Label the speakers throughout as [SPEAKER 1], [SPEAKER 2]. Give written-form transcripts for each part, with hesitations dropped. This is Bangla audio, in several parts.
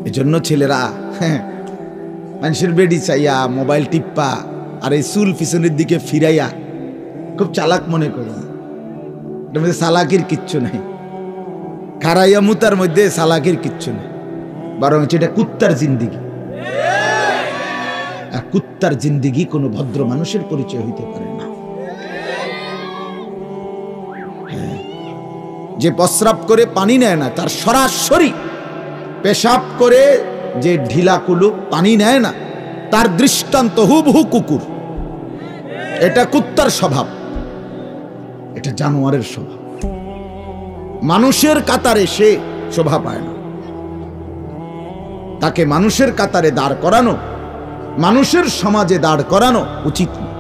[SPEAKER 1] এজন্য ছেলেরা মানুষের বেডি চাইয়া মোবাইল টিপ্পা আর এই চুল পিছনের দিকে ফিরাইয়া খুব চালাক মনে করি। এটার মধ্যে চালাকির কিচ্ছু নাই, খারাইয়া মুতার মধ্যে চালাকির কিচ্ছু নেই, বরং এটা কুত্তার জিন্দিগি। আর কুত্তার জিন্দিগি কোনো ভদ্র মানুষের পরিচয় হইতে পারে না। যে প্রস্রাব করে পানি নেয় না, তার সরাসরি পেশাব করে যে ঢিলা কুলুপ পানি নেয় না, তার দৃষ্টান্ত হুবহু কুকুর। এটা কুত্তার স্বভাব, এটা জানোয়ারের স্বভাব। মানুষের কাতারে সে শোভা পায় না। তাকে মানুষের কাতারে দাঁড় করানো, মানুষের সমাজে দাঁড় করানো উচিত না।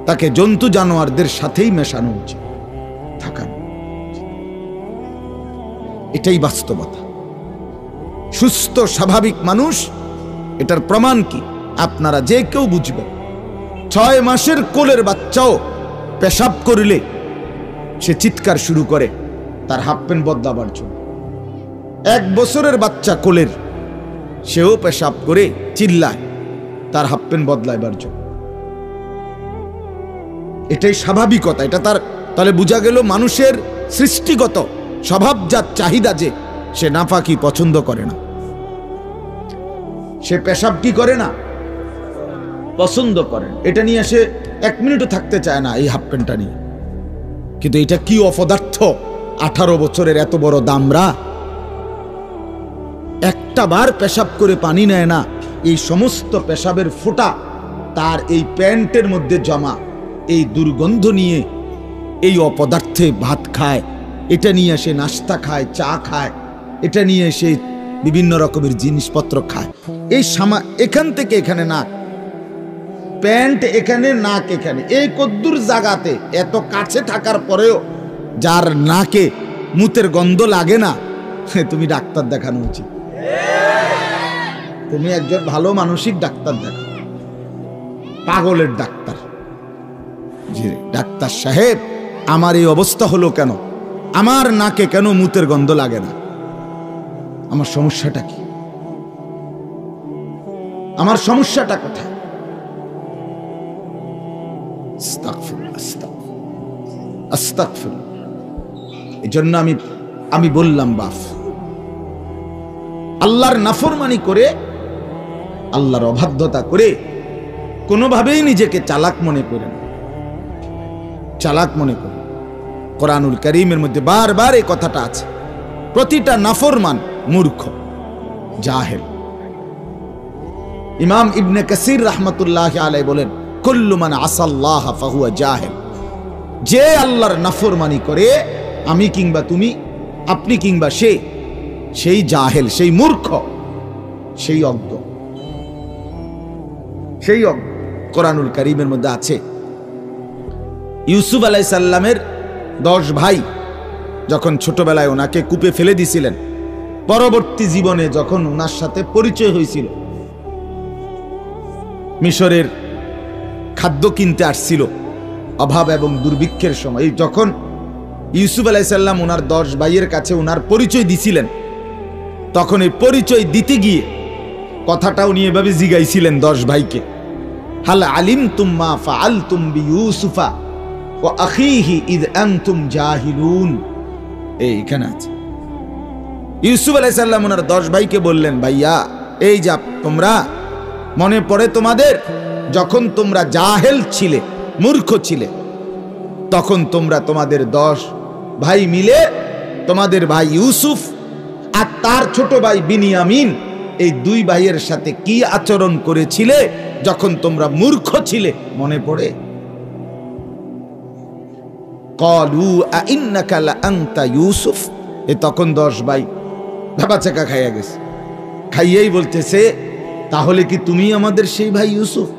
[SPEAKER 1] তাকে জন্তু জানোয়ারদের সাথেই মেশানো উচিত, থাকানো। এটাই বাস্তবতা। সুস্থ স্বাভাবিক মানুষ, এটার প্রমাণ কি আপনারা যে কেউ বুঝবেন। 6 মাসের কোলের বাচ্চাও পেশাব করিলে সে চিৎকার শুরু করে তার হাফ প্যান্ট বদলাবার জন্য। 1 বছরের বাচ্চা কোলের, সেও পেশাব করে চিল্লায় তার হাফ প্যান্ট বদলাইবার জন্য। এটাই স্বাভাবিকতা। এটা তার, তাহলে বোঝা গেল মানুষের সৃষ্টিগত স্বভাবজাত চাহিদা যে সে নাফাকি পছন্দ করে না, সে পেশাব কি করে না, পছন্দ করে। এটা নিয়ে সে 1 মিনিটও থাকতে চায় না এই হাফ প্যান্টটা নিয়ে। কিন্তু এটা কি অপদার্থ! 18 বছরের এত বড় দামরা একটা বার পেশাব করে পানি নেয় না, এই সমস্ত পেশাবের ফোঁটা তার এই প্যান্টের মধ্যে জমা, এই দুর্গন্ধ নিয়ে এই অপদার্থে ভাত খায়, এটা নিয়ে সে নাস্তা খায়, চা খায়, এটা নিয়ে সে বিভিন্ন রকমের জিনিসপত্র খায়। এই এখান থেকে এখানে নাক, প্যান্ট এখানে, নাক এখানে, এই কদ্দুর জায়গাতে এত কাছে থাকার পরেও যার নাকে মুতের গন্ধ লাগে না, তুমি ডাক্তার দেখানো উচিত। তুমি একজন ভালো মানসিক ডাক্তার দেখাও, পাগলের ডাক্তার। জি ডাক্তার সাহেব, আমার এই অবস্থা হলো কেন? আমার নাকে কেন মুতের গন্ধ লাগে না? আমার সমস্যাটা কি? আমার সমস্যাটা কোথায়? এই জন্য আমি বললাম, বাপ আল্লাহর নাফরমানি করে, আল্লাহর অবাধ্যতা করে কোনোভাবেই নিজেকে চালাক মনে করেন, চালাক মনে করেন। কোরআনুল কারীমের মধ্যে বারবার এই কথাটা আছে। প্রতিটা নাফরমান মূর্খ, জাহেল। ইমাম ইবনে কাসির রাহমাতুল্লাহি আলাইহি বলেন, কুল্লু মান আসাল্লাহ ফাহুয়া জাহেল। যে আল্লাহর নাফরমানি করে, আমি কিংবা তুমি, আপনি কিংবা সে, সেই জাহেল, সেই মূর্খ, সেই অজ্ঞ, সেই অজ্ঞ। কোরআনুল কারীমের মধ্যে আছে, ইউসুফ আলাইহিস সালামের 10 ভাই যখন ছোটবেলায় ওনাকে কূপে ফেলে দিয়েছিলেন, পরবর্তী জীবনে যখন ওনার সাথে পরিচয় হয়েছিল, মিশরের খাদ্য কিনতে আসছিল অভাব এবং দুর্ভিক্ষের সময়, যখন ইউসুফ আলাইহিস সালাম ওনার 10 ভাইয়ের কাছে ওনার পরিচয় দিছিলেন, তখন এই পরিচয় দিতে গিয়ে কথাটা উনি এভাবে জিগাইছিলেন 10 ভাইকে, হাল আলিমতুম মা ফাআলতুম বিইউসুফা ওয়া আখিহি ইয আনতুম জাহিলুন। এইখানে আছে ইউসুফ আলাইহিস সালাম ওনার 10 ভাইকে বললেন, ভাইয়া এই যা তোমরা, মনে পড়ে তোমাদের যখন তোমরা জাহেল ছিলে, মূর্খ ছিলে, তখন তোমরা তোমাদের 10 ভাই মিলে তোমাদের ভাই ইউসুফ আর তার ছোট ভাই বিনিয়ামিন, এই 2 ভাইয়ের সাথে কি আচরণ করেছিলে যখন তোমরা মূর্খ ছিলে, মনে পড়ে? ক্বালু আইন্নাকা লাআনতা ইউসুফ। এ তখন 10 ভাই ভাবাচাকা খাইয়া গেছে, খাইয়েই বলতেছে, তাহলে কি তুমি আমাদের সেই ভাই ইউসুফ?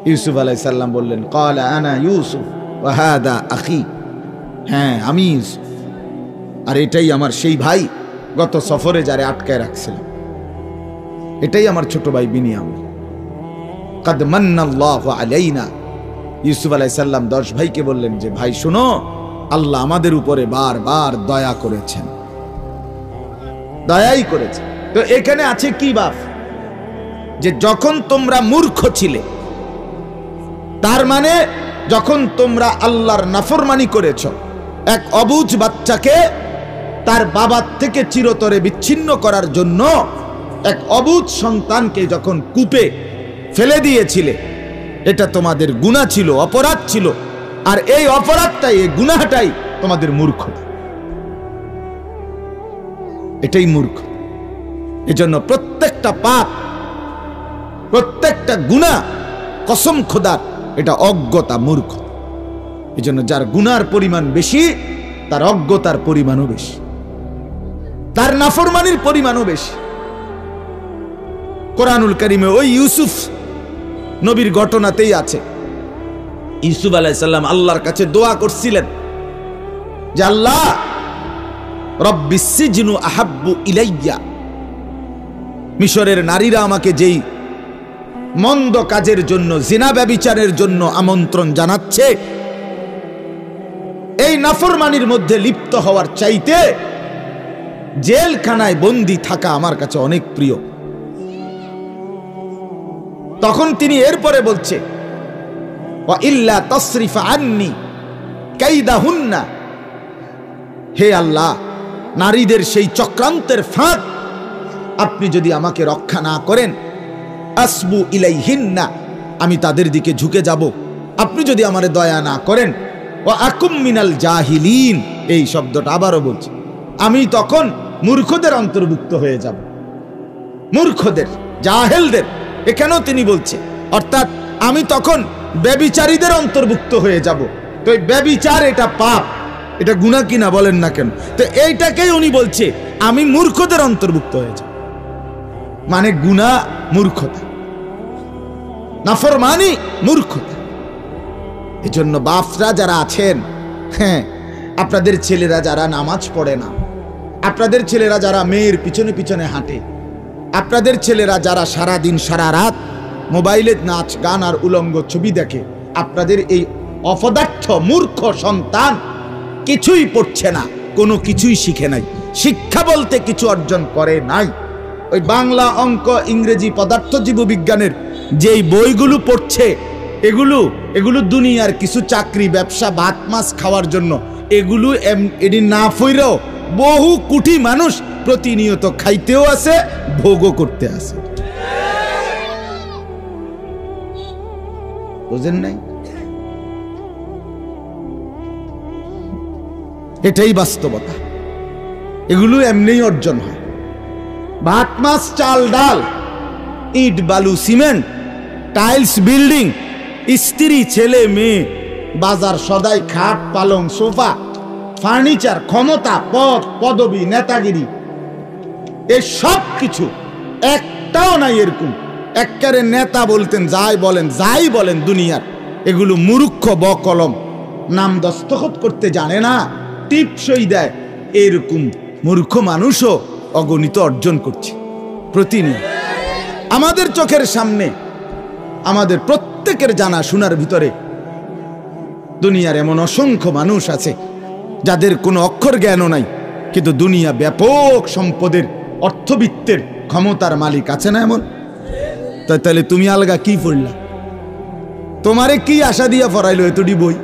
[SPEAKER 1] ইউসুফ আলাইহিস সালাম বললেন, ক্বালা আনা ইউসুফ ওয়া হাদা আখি। হ্যাঁ আমি ইউসুফ, আর এটাই আমার সেই ভাই, গত সফরে যারে আটকায় রাখছিলাম, এটাই আমার ছোট ভাই বিনিয়ামিন। কাদ মান্নাল্লাহু আলাইনা। ইউসুফ আলাইহিস সালাম 10 ভাইকে বললেন যে, ভাই শোনো, আল্লাহ আমাদের উপরে বারবার দয়া করেছেন। দয়াই করেছে। তো এখানে আছে কি বাপ, যে যখন তোমরা মূর্খ ছিলে, তার মানে যখন তোমরা আল্লাহর নাফরমানি করেছ, এক অবুঝ বাচ্চাকে তার বাবার থেকে চিরতরে বিচ্ছিন্ন করার জন্য এক অবুঝ সন্তানকে যখন কূপে ফেলে দিয়েছিলে, এটা তোমাদের গুনাহ ছিল, অপরাধ ছিল। আর এই অপরাধটাই, এই গুনাহটাই তোমাদের মূর্খতা, এটাই মূর্খ। এজন্য প্রত্যেকটা পাপ, প্রত্যেকটা গুনাহ, কসম খোদার, এটা অজ্ঞতা, মূর্খ। এজন্য যার গুনার পরিমাণ বেশি, তার অজ্ঞতার পরিমাণও বেশি, তার নাফরমানির পরিমাণও বেশি। কোরআনুল কারীমে ওই ইউসুফ নবীর ঘটনাতেই আছে। ইউসুফ আলাইহিস সালাম আল্লাহর কাছে দোয়া করছিলেন যে আল্লাহ, রব্বিস সিজনু আহাব্বু ইলাইয়া, মিশরের নারীরা আমাকে যেই মন্দ কাজের জন্য, জিনা ব্যভিচারের জন্য আমন্ত্রণ জানাচ্ছে, এই নাফরমানির মধ্যে লিপ্ত হওয়ার চাইতে জেলখানায় বন্দী থাকা আমার কাছে অনেক প্রিয়। তখন তিনি এরপরে বলছে, ওয়া ইল্লা তাসরিফা আন্নি কাইদাহুন্না, হে আল্লাহ, নারীদের সেই চক্রান্তের ফাঁদ আপনি যদি আমাকে রক্ষা না করেন, আসবু ইলাইহিন্না, আমি তাদের দিকে ঝুঁকে যাব। আপনি যদি আমারে দয়া না করেন, ওয়া আকুম মিনাল জাহিলিন, এই শব্দটা আবারও বলছি, আমি তখন মূর্খদের অন্তর্ভুক্ত হয়ে যাব, মূর্খদের, জাহেলদের। এখানেও তিনি বলছে, অর্থাৎ আমি তখন ব্যভিচারীদের অন্তর্ভুক্ত হয়ে যাব। তো এই ব্যভিচার এটা পাপ, এটা গুনাহ কিনা বলেন না কেন? তো এইটাকেই উনি বলছে আমি মূর্খদের অন্তর্ভুক্ত হয়ে যাব, মানে গুনাহ মূর্খতা, নাফরমানি মূর্খতা। এজন্য বাপরা যারা আছেন, হ্যাঁ, আপনাদের ছেলেরা যারা নামাজ পড়ে না, আপনাদের ছেলেরা যারা মেয়ের পিছনে পিছনে হাঁটে, আপনাদের ছেলেরা যারা সারা দিন সারা রাত মোবাইলে নাচ গান আর উলঙ্গ ছবি দেখে, আপনাদের এই অপদার্থ মূর্খ সন্তান কিছুই পড়ছে না, কোনো কিছুই শিখে নাই, শিক্ষা বলতে কিছু অর্জন করে নাই। ওই বাংলা, অঙ্ক, ইংরেজি, পদার্থ জীববিজ্ঞানের যেই বইগুলো পড়ছে, এগুলো দুনিয়ার কিছু চাকরি, ব্যবসা, ভাত মাছ খাওয়ার জন্য, এগুলো এটি না ফইরেও বহু কোটি মানুষ প্রতিনিয়ত খাইতেও আছে, ভোগও করতে আছে। বুঝেন নাই? এটাই বাস্তবতা। এগুলো এমনিই অর্জন হয়। ভাত মাছ চাল ডাল, ইট বালু সিমেন্ট, টাইলস বিল্ডিং, স্ত্রী ছেলে মেয়ে, বাজার সদাই, খাট পালং সোফা, ফার্নিচার, ক্ষমতা, পদ পদবি, নেতাগিরি, এই সব কিছু একটাও নাই এরকম। একবারে নেতা বলতেন যাই বলেন দুনিয়ার, এগুলো মূর্খ বকলম, নাম দস্তখত করতে জানে না, টিপসই দেয়, এরকম মূর্খ মানুষও অগণিত অর্জন করছে প্রতিনিয়ত আমাদের চোখের সামনে। আমাদের প্রত্যেকের জানা শোনার ভিতরে দুনিয়ার এমন অসংখ্য মানুষ আছে যাদের কোনো অক্ষর জ্ঞানও নাই, কিন্তু দুনিয়া ব্যাপক সম্পদের, অর্থবিত্তের, ক্ষমতার মালিক আছে না এমন? তাহলে তুমি আলগা কি পড়লা? তোমারে কি আশা দিয়া পড়াইলো এতটি বই?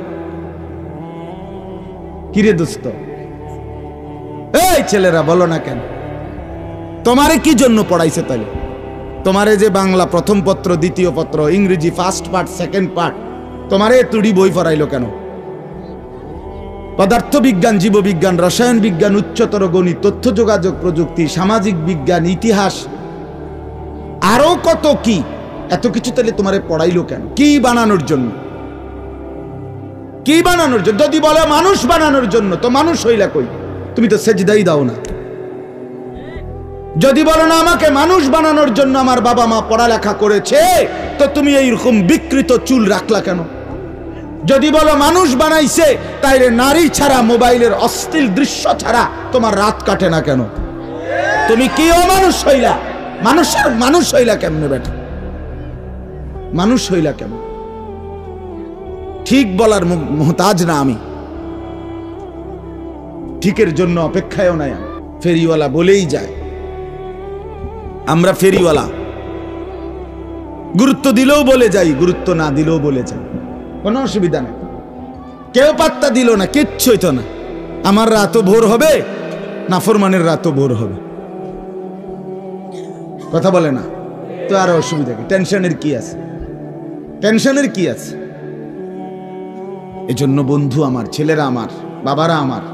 [SPEAKER 1] কিরে দোস্ত, এই ছেলেরা বলো না কেন, তোমারে কি জন্য পড়াইছে? তাহলে তোমারে যে বাংলা প্রথম পত্র, দ্বিতীয় পত্র, ইংরেজি ফার্স্ট পার্ট, সেকেন্ড পার্ট, তোমারে এতটি বই পড়াইলো কেন? পদার্থ বিজ্ঞান, জীববিজ্ঞান, রসায়ন বিজ্ঞান, উচ্চতর গণিত, তথ্য যোগাযোগ প্রযুক্তি, সামাজিক বিজ্ঞান, ইতিহাস, আরো কত কি, এত কিছু তাহলে তোমারে পড়াইলো কেন? কি বানানোর জন্য? কি বানানোর জন্য? যদি বলে মানুষ বানানোর জন্য, তো মানুষ হইলা কই? তুমি তো সেজদাই দাও না। যদি বলো না আমাকে মানুষ বানানোর জন্য আমার বাবা মা পড়ালেখা করেছে, তো তুমি এইরকম বিকৃত চুল রাখলা কেন? যদি বলো মানুষ বানাইছে, তাইলে নারী ছাড়া, মোবাইলের অশ্লীল দৃশ্য ছাড়া তোমার রাত কাটে না কেন? তুমি কি অমানুষ হইলা? মানুষ হইলা কেমনে বেটা? মানুষ হইলা কেমন? ঠিক বলার মুহতাজ না আমি, ঠিকের জন্য অপেক্ষায়ও নাই আমি। ফেরিওয়ালা বলেই যায়, আমরা ফেরিওয়ালা, গুরুত্ব দিলেও বলে যাই, গুরুত্ব না দিলেও বলে যাই, কোনো অসুবিধা নেই। কেউ পাত্তা দিল না, কিচ্ছু হইতো না। আমার রাতও ভোর হবে, নাফরমানের রাতও ভোর হবে। কথা বলে না তো আর অসুবিধা কি? টেনশনের কি আছে? টেনশনের কি আছে? এজন্য বন্ধু আমার, ছেলেরা আমার, বাবারা আমার,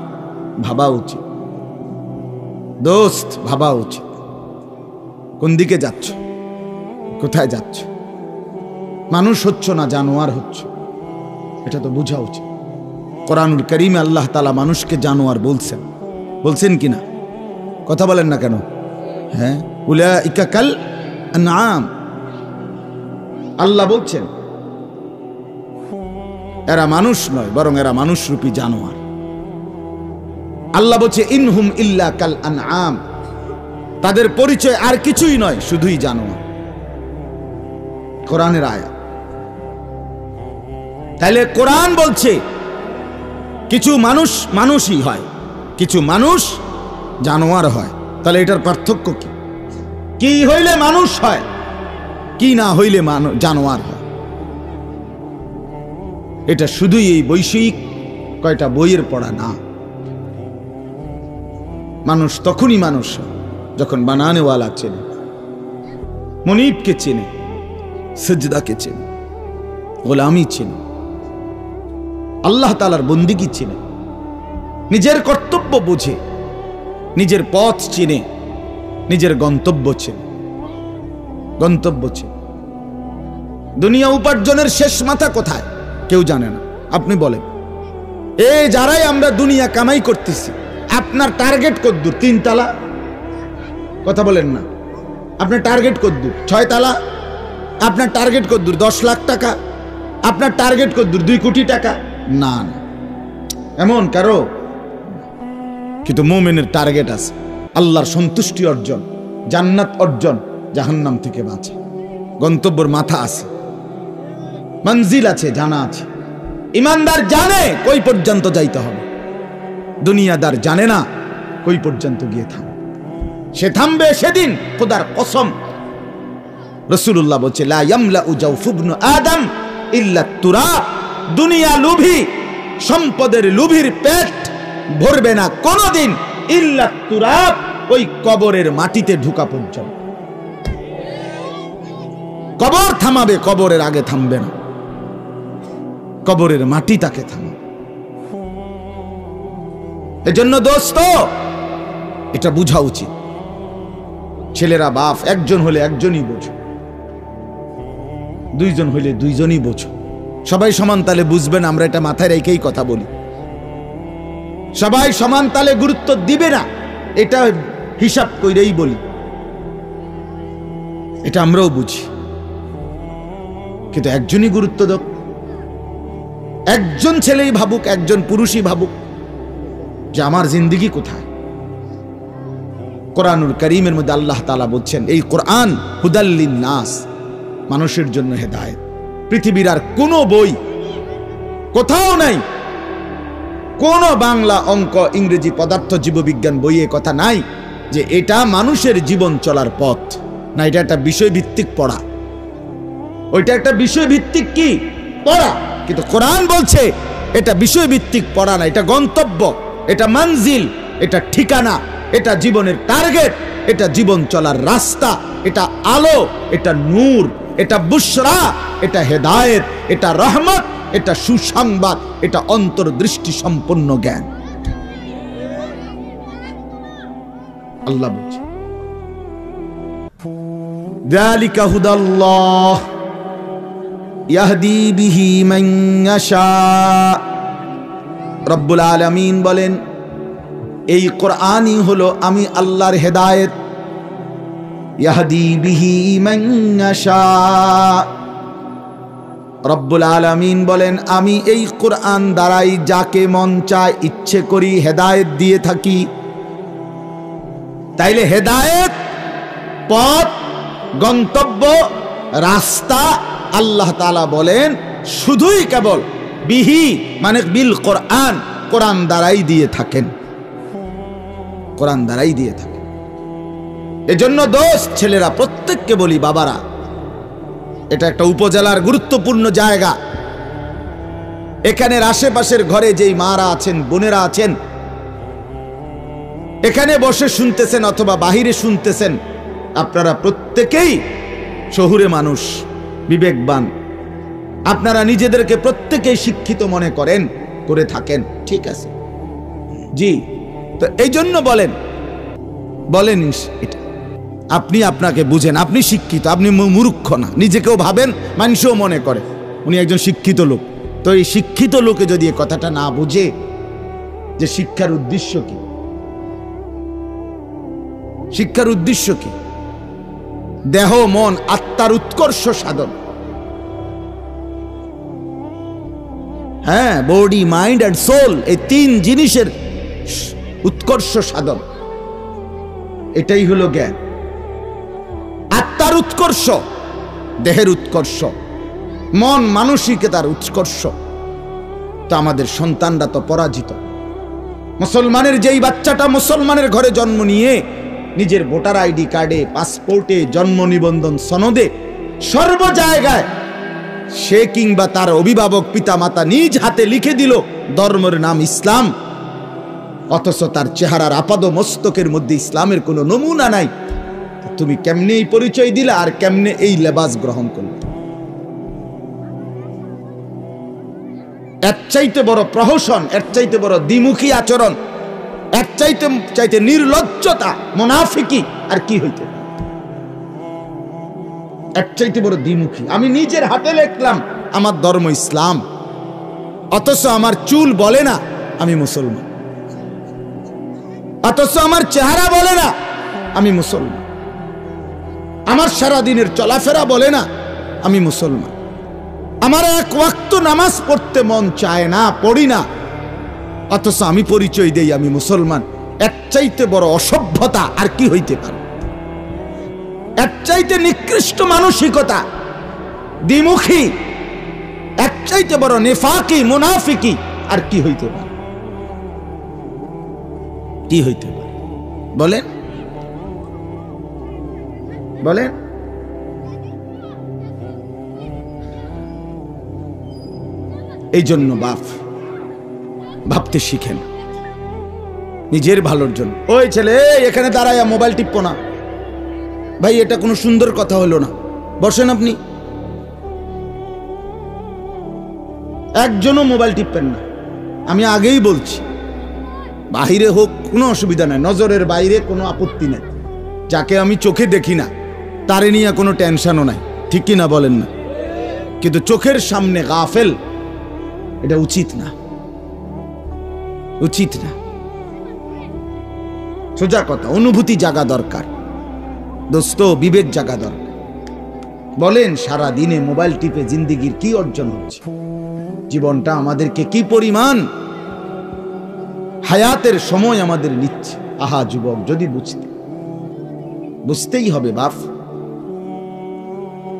[SPEAKER 1] ভাবা উচিত দোস্ত, ভাবা উচিত কোন দিকে যাচ্ছ, কোথায় যাচ্ছ। মানুষ হচ্ছ না, জানোয়ার হচ্ছ, এটা তো বোঝা উচিত। কোরআনুল কারীমে আল্লাহ তাআলা মানুষকে জানোয়ার বলছেন, বলছেন কিনা? কথা বলেন না কেন? হ্যাঁ, উলাইকা কাল আনআম, আল্লাহ বলছেন এরা মানুষ নয়, বরং এরা মানুষরূপী জানোয়ার। আল্লাহ বলছে ইনহুম ইল্লা কাল আনআম, তাদের পরিচয় আর কিছুই নয়, শুধুই জানোয়ার। কোরআনের আয়াত। তাহলে কোরআন বলছে কিছু মানুষ মানুষই হয়, কিছু মানুষ জানোয়ার হয়। তাহলে এটার পার্থক্য কি? কি হইলে মানুষ হয়, কি না হইলে জানোয়ার হয়? এটা শুধুই এই বৈষয়িক কয়টা বইয়ের পড়া না। মানুষ তখনই মানুষ হয় যখন বানানেওয়ালা চেনে, মনিবকে চেনে, সিজদাকে চেনে, গোলামি চেনে, আল্লাহ তাআলার বন্দিগি চেনে, নিজের কর্তব্য বুঝে, নিজের পথ চেনে, নিজের গন্তব্য চেনে। গন্তব্য চেনে। দুনিয়া উপার্জনের শেষ মাথা কোথায় কেউ জানে না। আপনি বলেন, এই যারাই আমরা দুনিয়া কামাই করতেছি, আপনার টার্গেট কদ্দূর? 3 তালা? কথা বলেন না। আপনার টার্গেট কদ্দূর? 6 তালা? আপনার টার্গেট কদ্দূর? 10 লাখ টাকা? আপনার টার্গেট কদ্দূর? 2 কোটি টাকা? না না, এমন কারো। কিন্তু মুমিনের টার্গেট আছে আল্লাহর সন্তুষ্টি অর্জন, জান্নাত অর্জন, জাহান্নাম থেকে বাঁচা। গন্তব্যের মাথা আছে, মঞ্জিল আছে, জানা আছে। ইমানদার জানে কই পর্যন্ত যাইতে হবে, দুনিয়াদার জানে না কই পর্যন্ত গিয়ে থামবে। সে থামবে সেদিন খোদার কসম। রাসূলুল্লাহ বলছে লা ইয়ামলাউ জাওফু ইবনু আদম ইল্লা তুরাব, দুনিয়া লোভী, সম্পদের লোভীর পেট ভরবে না কোনদিন ইল্লা তুরাব, ওই কবরের মাটিতে ঢুকা পর্যন্ত। কবর থামাবে, কবরের আগে থামবে না, কবরের মাটি তাকে থামাবে। এজন্য দোস্ত এটা বুঝা উচিত। ছেলেরা বাপ, একজন হলে একজনই বোঝো, 2 জন হইলে 2 জনই বোঝো। সবাই সমান তালে বুঝবেন, আমরা এটা মাথায় রেখেই কথা বলি। সবাই সমান তালে গুরুত্ব দিবে না, এটা হিসাব কইরেই বলি, এটা আমরাও বুঝি। কিন্তু একজনই গুরুত্ব দাও, একজন ছেলেই ভাবুক, একজন পুরুষই ভাবুক যে আমার জিন্দেগি কোথায়। কোরআনুল কারীমের মধ্যে আল্লাহ তাআলা বলছেন এই কোরআন হুদাল লিন-নাস, মানুষের জন্য হেদায়েত। পৃথিবীর আর কোনো বই কোথাও নাই, কোন বাংলা, অঙ্ক, ইংরেজি, পদার্থ, জীববিজ্ঞান বইয়ে কথা নাই যে এটা মানুষের জীবন চলার পথ। না, এটা একটা বিষয়ভিত্তিক পড়া, ওইটা একটা বিষয়ভিত্তিক কি পড়া। কিন্তু কোরআন বলছে এটা বিষয়ভিত্তিক পড়া না, এটা গন্তব্য, এটা মঞ্জিল, এটা ঠিকানা, এটা জীবনের টার্গেট, এটা জীবন চলার রাস্তা, এটা আলো, এটা নূর, এটা বুশরা, এটা হেদায়েত, এটা রহমত, এটা সুসংবাদ, এটা অন্তর্দৃষ্টি সম্পন্ন জ্ঞান। আল্লাহ বলছে যালিকা হুদাল্লাহ ইয়াহদি বিহি মান ইয়াশা। রব্বুল আলামিন বলেন এই কোরআনই হলো আমি আল্লাহর হেদায়েত। ইয়াহদি বিহি মান ইয়াশা, রব্বুল আলামিন বলেন আমি এই কোরআন দ্বারাই যাকে মন চায় ইচ্ছে করি হেদায়েত দিয়ে থাকি। তাইলে হেদায়েত, পথ, গন্তব্য, রাস্তা আল্লাহ তাআলা বলেন শুধুই কেবল বিহি মানে বিল কোরআন, কোরআন দ্বারাই দিয়ে থাকেন, কোরআন দ্বারাই দিয়ে থাকেন। এজন্য দোস্ত ছেলেরা প্রত্যেককে বলি, বাবারা, এটা একটা উপজেলার গুরুত্বপূর্ণ জায়গা। এখানের আশেপাশের ঘরে যেই মারা আছেন, বোনেরা আছেন, এখানে বসে শুনতেছেন অথবা বাহিরে শুনতেছেন, আপনারা প্রত্যেকেই শহুরে মানুষ, বিবেকবান। আপনারা নিজেদেরকে প্রত্যেকেই শিক্ষিত মনে করেন, করে থাকেন, ঠিক আছে জি। তো এই জন্য বলেন এটা আপনি আপনাকে বুঝেন, আপনি শিক্ষিত, আপনি মূর্খ না। নিজেকেও ভাবেন, মানুষও মনে করে উনি একজন শিক্ষিত লোক। তো এই শিক্ষিত লোকে যদি এই কথাটা না বুঝে যে শিক্ষার উদ্দেশ্য কি, শিক্ষার উদ্দেশ্য কি? দেহ, মন, আত্মার উৎকর্ষ সাধন। হ্যাঁ, বডি, মাইন্ড এন্ড সোল, এই তিন জিনিসের উৎকর্ষ সাধন, এটাই হলো জ্ঞান। আত্মার উৎকর্ষ, দেহের উৎকর্ষ, মন মানসিকতার উৎকর্ষ। তো আমাদের সন্তানরা তো পরাজিত। মুসলমানের যেই বাচ্চাটা মুসলমানের ঘরে জন্ম নিয়ে নিজের ভোটার আইডি কার্ডে, পাসপোর্টে, জন্ম নিবন্ধন সনদে, সর্ব জায়গায় সে কিংবা তার অভিভাবক পিতা মাতা নিজ হাতে লিখে দিল ধর্মের নাম ইসলাম, অথচ তার চেহারার আপাদ মস্তকের মধ্যে ইসলামের কোনো নমুনা নাই। তুমি কেমনে এই পরিচয় দিলা আর কেমনে এই লেবাস গ্রহণ করলে? এর চাইতে বড় প্রহসন, এর চাইতে বড় দ্বিমুখী আচরণ, এর চাইতে নির্লজ্জতা, মুনাফিকি আর কি হইতে? এর চাইতে বড় দ্বিমুখী। আমি নিজের হাতে লিখলাম আমার ধর্ম ইসলাম, অথচ আমার চুল বলে না আমি মুসলমান, অথচ আমার চেহারা বলে না আমি মুসলমান, আমার সারাদিনের চলাফেরা বলে না আমি মুসলমান, আমার এক ওয়াক্ত নামাজ পড়তে মন চায় না, পড়ি না, অথচ আমি পরিচয় দেই আমি মুসলমান। এর চাইতে বড় অসভ্যতা আর কি হইতে পারে? এর চাইতে নিকৃষ্ট মানসিকতা, দ্বিমুখী, এর চাইতে বড় নেফাকি, মুনাফিকি আর কি হইতে পারে? কি হইতে পারে বলেন? বলেন। এই জন্য ভাবতে শিখেন নিজের ভালোর জন্য। ওই ছেলে, এখানে দাঁড়ায় মোবাইল টিপো না ভাই, এটা কোনো সুন্দর কথা হলো না, বসেন আপনি। একজনও মোবাইল টিপবেন না, আমি আগেই বলছি। বাহিরে হোক কোনো অসুবিধা নাই, নজরের বাইরে কোনো আপত্তি নেই। যাকে আমি চোখে দেখি না তারে নিয়ে কোনো টেনশনও নাই, ঠিক কি না বলেন না? কিন্তু চোখের সামনে গাফেল, এটা উচিত না, উচিত না। সোজা কথা, অনুভূতি জাগা দরকার দোস্ত, বিবেক জাগা দরকার। বলেন, সারা দিনে মোবাইল টিপে জিন্দেগির কি অর্জন হচ্ছে? জীবনটা আমাদেরকে কি পরিমাণ হায়াতের সময় আমাদের নিচ্ছে। আহা যুবক, যদি বুঝতেই হবে বাপ,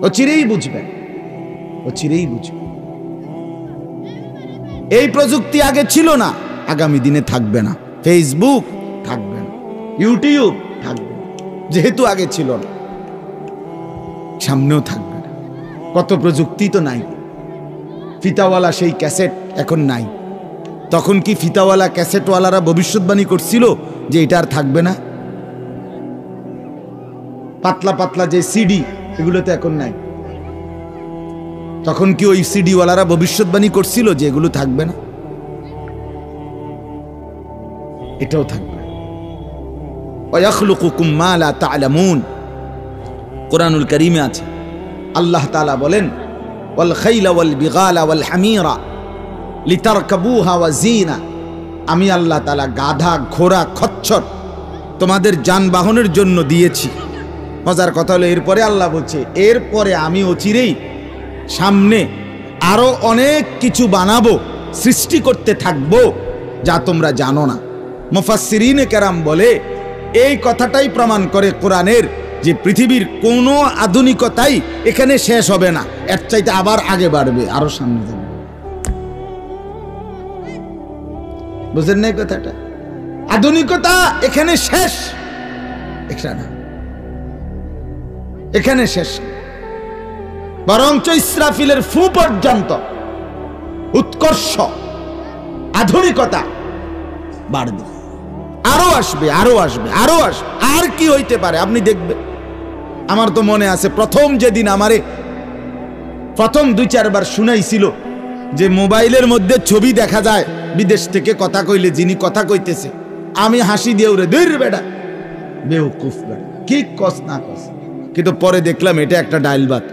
[SPEAKER 1] অচিরেই বুঝবেন, অচিরেই বুঝবেন। এই প্রযুক্তি আগে ছিল না, আগামী দিনে থাকবে না। ফেসবুক থাকবে না, ইউটিউব থাকবে না, যেহেতু আগে ছিল না, সামনেও থাকবে না। কত প্রযুক্তি তো নাই। ফিতাওয়ালা সেই ক্যাসেট এখন নাই। তখন কি ফিতাওয়ালা ক্যাসেটওয়ালারা ভবিষ্যৎবাণী করছিল যে এটা আর থাকবে না? পাতলা পাতলা যে সিডি, এগুলো তো এখন নাই। তখন কি ওই সিডিওয়ালারা ভবিষ্যৎবাণী করছিল যে এগুলো থাকবে না? এটাও থাকবে। ওয়াখলুকুকুম মা লা তা'লামুন, কুরআনুল কারীমে আছে। আল্লাহ তাআলা বলেন, ওয়াল খাইলা ওয়াল বিগালা ওয়াল হামিরা লিতারকাবুহা ওয়া জিনা। আমি আল্লাহ তাআলা গাধা, ঘোড়া, খচ্চর তোমাদের যানবাহনের জন্য দিয়েছি। মজার কথা হলো, এরপরে আল্লাহ বলছে, এরপরে আমি অচিরেই সামনে আরো অনেক কিছু বানাবো, সৃষ্টি করতে থাকবো যা তোমরা জানো না। মুফাসসিরিনে কেরাম বলে, এই কথাটাই প্রমাণ করে কোরআনের যে পৃথিবীর কোনো আধুনিকতাই এখানে শেষ হবে না, এর চাইতে আবার আগে বাড়বে, আরো সামনে যাবে। বুঝেন না কথাটা? আধুনিকতা এখানে শেষ, এটা না, এখানে শেষ, বরঞ্চ ইসরাফিলের ফু পর্যন্ত উৎকর্ষ আধুনিকতা বাড়বে, আরো আসবে, আরো আসবে, আরো আসবে। আর কি হইতে পারে আপনি দেখবেন। আমার তো মনে আছে প্রথম যেদিন আমারে প্রথম 2-4 বার শুনাইছিল যে মোবাইলের মধ্যে ছবি দেখা যায় বিদেশ থেকে কথা কইলে, যিনি কথা কইতেছে, আমি হাসি দিয়ে উড়ে দূর বেটা বেউকুফ বেটা, কি কস না কস। কিন্তু পরে দেখলাম এটা একটা ডাইল বাত।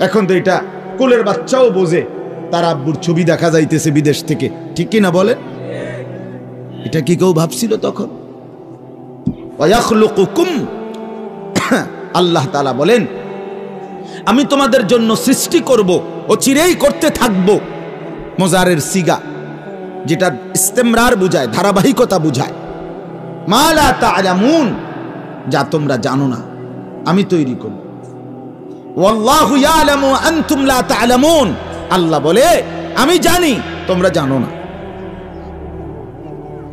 [SPEAKER 1] এখন তো এটা কোলের বাচ্চাও বোঝে তার আব্বুর ছবি দেখা যাইতেছে বিদেশ থেকে, ঠিক কি না বলেন? এটা কি কেউ ভাবছিল তখন? আল্লাহ তাআলা বলেন আমি তোমাদের জন্য সৃষ্টি করব, ও চিরেই করতে থাকব। মোজারের সিগা, যেটা ইস্তেমরার বুঝায়, ধারাবাহিকতা বুঝায়। মা লা তা'লামুন, যা তোমরা জানো না আমি তৈরি করব। ওয়াল্লাহু ইয়ালামু আনতুম লা তা'লামুন, আল্লাহ বলে আমি জানি তোমরা জানো না।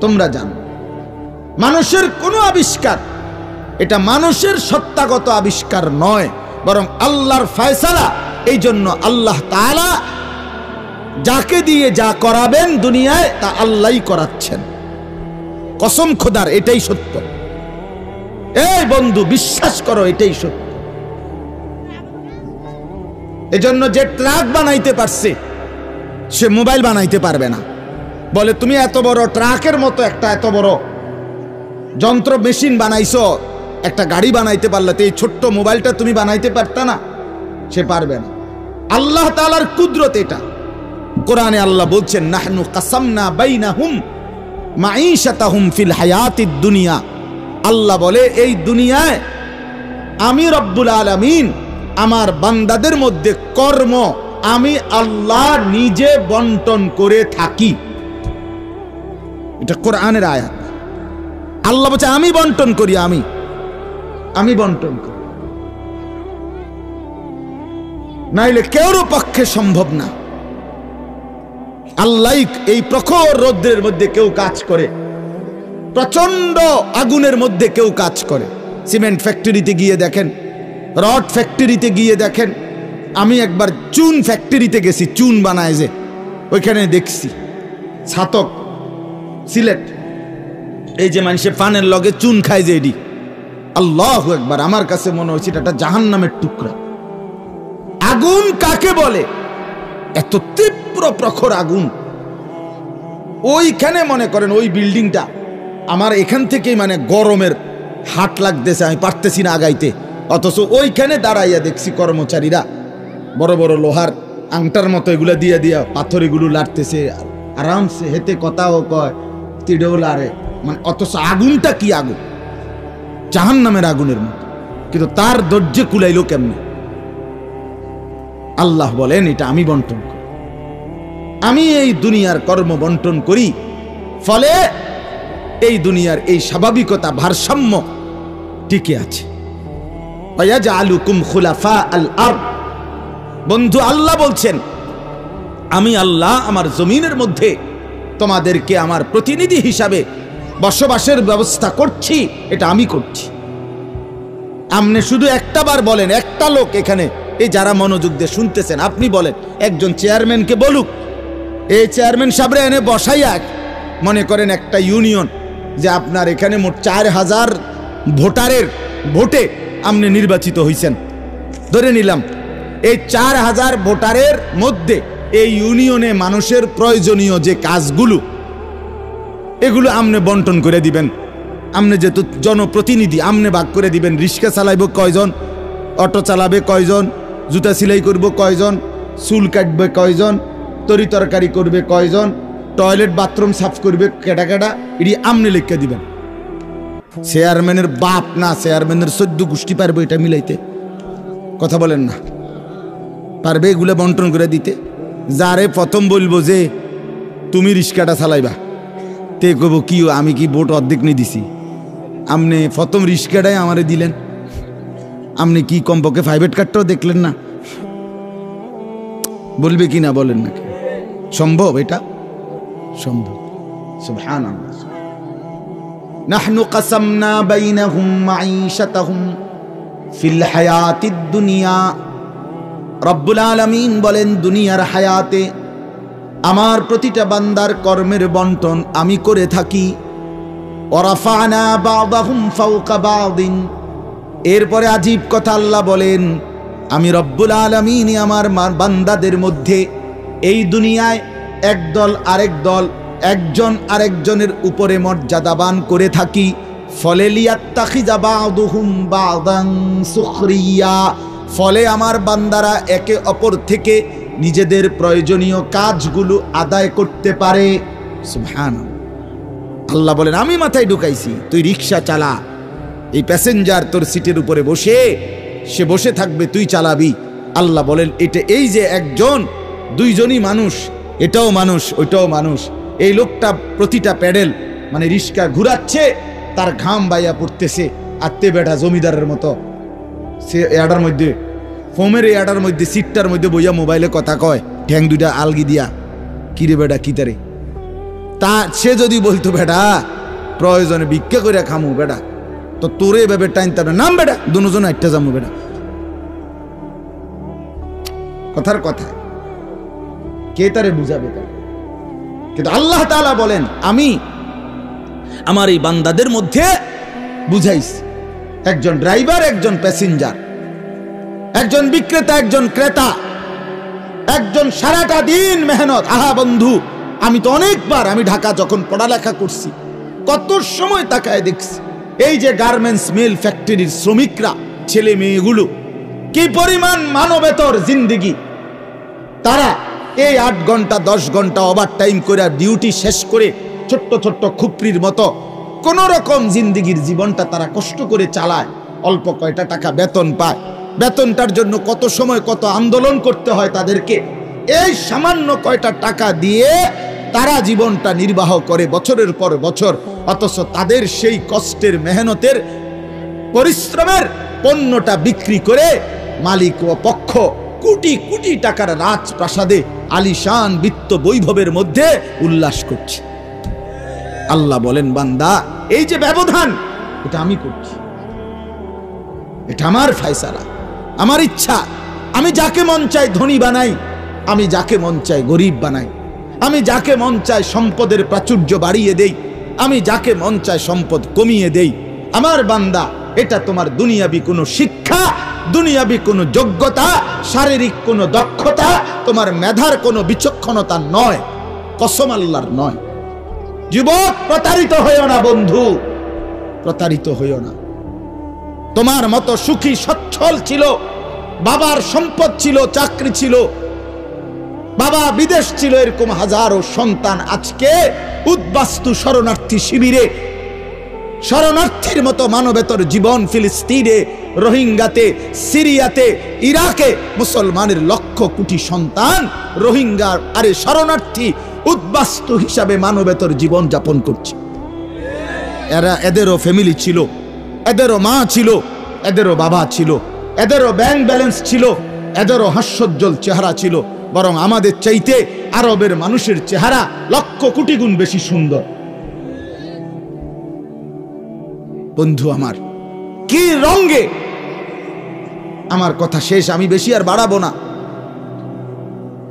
[SPEAKER 1] তোমরা জানো মানুষের কোনো আবিষ্কার, এটা মানুষের সত্তাগত আবিষ্কার নয়, বরং আল্লাহর ফয়সালা। এই জন্য আল্লাহ তাআলা যাকে দিয়ে যা করাবেন দুনিয়ায় তা আল্লাহই করাচ্ছেন। কসম খোদার, এটাই সত্য। এই বন্ধু বিশ্বাস করো, এটাই সত্য। এজন্য যে ট্রাক বানাইতে পারছে সে মোবাইল বানাইতে পারবে না। বলে তুমি এত বড় ট্রাকের মতো একটা এত বড় যন্ত্র মেশিন বানাইছো, একটা গাড়ি বানাইতে পারলে তো এই ছোট্ট মোবাইলটা তুমি বানাইতে পারতা না? সে পারবে না। আল্লাহ তাআলার কুদরত এটা। কোরআনে আল্লাহ বলছেন নাহনু কাসামনা বাইনাহুম মাঈশাতাহুম ফিল হায়াতিদ দুনিয়া। আল্লাহ বলে এই দুনিয়ায় আমি রব্বুল আলামিন আমার বান্দাদের মধ্যে কর্ম আমি আল্লাহ নিজে বন্টন করে থাকি। এটা কোরআনের আয়াত। আল্লাহ বলছে আমি বন্টন করি, আমি বন্টন করি, নাইলে কেউর পক্ষে সম্ভব না। আল্লাহ এই প্রখর রৌদ্রের মধ্যে কেউ কাজ করে, প্রচন্ড আগুনের মধ্যে কেউ কাজ করে। সিমেন্ট ফ্যাক্টরিতে গিয়ে দেখেন, রড ফ্যাক্টরিতে গিয়ে দেখেন। আমি একবার চুন ফ্যাক্টরিতে গেছি, চুন বানায় যে, ওইখানে দেখছি ছাতক সিলেট, এই যে মানুষে পানের লগে চুন খায় যে, এডি আল্লাহু আকবার, আমার কাছে মনে হচ্ছে এটা জাহান্নামের টুকরা। আগুন কাকে বলে? এত তীব্র প্রখর আগুন। ওইখানে মনে করেন ওই বিল্ডিংটা আমার এখান থেকেই মানে গরমের হাট লাগতেছে, আমি পারতেছি না আগাইতে। অথচ ওইখানে দাঁড়াইয়া দেখছি কর্মচারীরা বড় বড় লোহার আংটার মতো এগুলা দিয়ে দিয়া পাথর এগুলো লাড়তেছে, আরামসে হেতে কথাও কয়, তিড়েও লাড়ে। মানে অথচ আগুনটা কি আগুন, জাহান্নামের আগুনের মতো। কিন্তু তার ধৈর্য কুলাইলো কেমনে? আল্লাহ বলেন এটা আমি বন্টন করি, আমি এই দুনিয়ার কর্ম বন্টন করি। ফলে এই দুনিয়ার এই স্বাভাবিকতা ভারসাম্য টিকে আছে। ওয়াজআলুকুম খুলাফা আল আরদ। বন্ধু আল্লাহ বলছেন আমি আল্লাহ আমার জমিনের মধ্যে তোমাদেরকে আমার প্রতিনিধি হিসাবে বসবাসের ব্যবস্থা করছি, এটা আমি করছি। আপনি শুধু একটা বার বলেন, একটা লোক এখানে এই যারা মনোযোগ দিয়ে শুনতেছেন, আপনি বলেন একজন চেয়ারম্যানকে বলুক, এই চেয়ারম্যান সাহেবরা এনে বসাইয়া, মনে করেন একটা ইউনিয়ন যে আপনার এখানে মোট 4000 ভোটারের ভোটে আপনি নির্বাচিত হইছেন, ধরে নিলাম এই 4000 ভোটারের মধ্যে এই ইউনিয়নে মানুষের প্রয়োজনীয় যে কাজগুলো এগুলো আপনি বন্টন করে দিবেন। আপনি যেহেতু জনপ্রতিনিধি, আপনি ভাগ করে দিবেন। রিক্সা চালাইব কয়জন, অটো চালাবে কয়জন, জুতা সেলাই করব কয়জন, চুল কাটবে কয়জন, তরি তরকারি করবে কয়জন, টয়লেট বাথরুম সাফ করবে কেডা কেডা, এটি আপনি লিখে দিবেন। চেয়ারম্যানের বাপ না, চেয়ারম্যানের 14 গোষ্ঠী পারবে এটা মিলাইতে? কথা বলেন না, পারবে এগুলো বন্টন করে দিতে? যারে প্রথম বলবো যে তুমি রিক্সাটা চালাইবা, তে কব কি আমি কি ভোট অর্ধেক নিয়ে দিছি? আপনি প্রথম রিক্সাটাই আমারে দিলেন, আপনি কি কমপক্ষে প্রাইভেট কার্ডটাও দেখলেন না? বলবে কি না বলেন না? সম্ভব? এটা সম্ভব। সুবহানাল্লাহ। নাহনু কাসামনা বাইনাহুম মাঈশাতাহুম ফিল হায়াতিদ দুনিয়া, রব্বুল আলামিন বলেন দুনিয়ার হায়াতে আমার প্রতিটা বান্দার কর্মের বন্টন আমি করে থাকি। ওয়ারাফানা বা'দাহুম ফাওকা বা'দিন, এরপরে আজীব কথা আল্লাহ বলেন আমি রব্বুল আলামিন আমার বান্দাদের মধ্যে এই দুনিয়ায় একদল আরেক দল, একজন আরেকজনের উপরে মর্যাদাবান করে থাকি। ফলে লিয়াত্তাখিযা বা'দুহুম বা'দান সুখরিয়া, ফলে আমার বান্দারা একে অপর থেকে নিজেদের প্রয়োজনীয় কাজগুলো আদায় করতে পারে। সুবহানাল্লাহ। আল্লাহ বলেন আমি মাথায় ঢুকাইছি, তুই রিক্সা চালা, এই প্যাসেঞ্জার তোর সিটের উপরে বসে সে বসে থাকবে, তুই চালাবি। আল্লাহ বলেন এটা এই যে একজন দুইজনই মানুষ, এটাও মানুষ ওইটাও মানুষ। এই লোকটা প্রতিটা প্যাডেল মানে রিক্সা ঘুরাচ্ছে, তার ঘাম বাইয়া পড়তেছে, আত্মে বেটা জমিদারের মতো সে এডার মধ্যে ফোমের এডার মধ্যে সিটটার মধ্যে বইয়া মোবাইলে কথা কয়, ঠ্যাং দুইটা আলগি দিয়া, কিরে বেটা কি তারে। তা সে যদি বলতো বেটা প্রয়োজনে ভিক্ষা করে খামু বেটা, তো তোরে এভাবে টাইনতে হবে নাম বেটা, দুজন একটা যাবো বেটা। কথার কথা কে তারে বুঝাবে? কিন্তু আল্লাহ তাআলা বলেন আমি আমার এই বান্দাদের মধ্যে বুঝাইছি, একজন ড্রাইভার, একজন প্যাসেঞ্জার, একজন বিক্রেতা, একজন ক্রেতা, একজন সারাটা দিন মেহনত। আহা বন্ধু, আমি তো অনেকবার, আমি ঢাকা যখন পড়ালেখা করছি কত সময় তাকায় দেখছি এই যে গার্মেন্টস মিল ফ্যাক্টরির শ্রমিকরা, ছেলে মেয়েগুলো কি পরিমাণ মানবেতর জিন্দেগি। তারা এই 8 ঘন্টা 10 ঘন্টা ওভার টাইম করে ডিউটি শেষ করে ছোট্ট ছোট্ট খুপড়ির মতো কোন রকম জিন্দেগির জীবনটা তারা কষ্ট করে চালায়। অল্প কয়টা টাকা বেতন পায়, বেতনটার জন্য কত সময় কত আন্দোলন করতে হয় তাদেরকে। এই সামান্য কয়টা টাকা দিয়ে তারা জীবনটা নির্বাহ করে বছরের পর বছর, অথচ তাদের সেই কষ্টের মেহনতের পরিশ্রমের পণ্যটা বিক্রি করে মালিক ও পক্ষ কোটি কোটি টাকার রাজপ্রাসাদে আলিশান বিত্ত বৈভবের মধ্যে উল্লাস করছে। আল্লাহ বলেন বান্দা এই যে ব্যবধান, এটা আমি করছি, এটা আমার ফয়সালা, আমার ইচ্ছা। আমি যাকে মন চাই ধনী বানাই, আমি যাকে মন চাই গরিব বানাই, আমি যাকে মন চাই সম্পদের প্রাচুর্য বাড়িয়ে দেই, আমি যাকে মন চাই সম্পদ কমিয়ে দেই। আমার বান্দা এটা তোমার দুনিয়াবি কোনো শিক্ষা, দুনিয়াবি কোনো যোগ্যতা, শারীরিক কোনো দক্ষতা, তোমার মেধার কোনো বিচক্ষণতা নয়, কসম আল্লাহর নয়। যুবক প্রতারিত হইও না বন্ধু, প্রতারিত হইও না। তোমার মতো সুখী সচ্ছল ছিল, বাবার সম্পদ ছিল, চাকরি ছিল, বাবা বিদেশ ছিল, এরকম হাজারো সন্তান আজকে উদ্বাস্তু শরণার্থী শিবিরে শরণার্থীর মতো মানবেতর জীবন। ফিলিস্তিনে, রোহিঙ্গাতে, সিরিয়াতে, ইরাকে মুসলমানের লক্ষ কোটি সন্তান রোহিঙ্গা আরে শরণার্থী উদ্বাস্তু হিসাবে মানবেতর জীবন যাপন করছে। এদেরও ফ্যামিলি ছিল, এদেরও মা ছিল, এদেরও বাবা ছিল, এদেরও ব্যাংক ব্যালেন্স ছিল, এদেরও হাস্যোজ্জ্বল চেহারা ছিল। বরং আমাদের চাইতে আরবের মানুষের চেহারা লক্ষ কোটি গুণ বেশি সুন্দর। বন্ধু আমার কি রঙে, আমার কথা শেষ, আমি বেশি আর বাড়াবো না।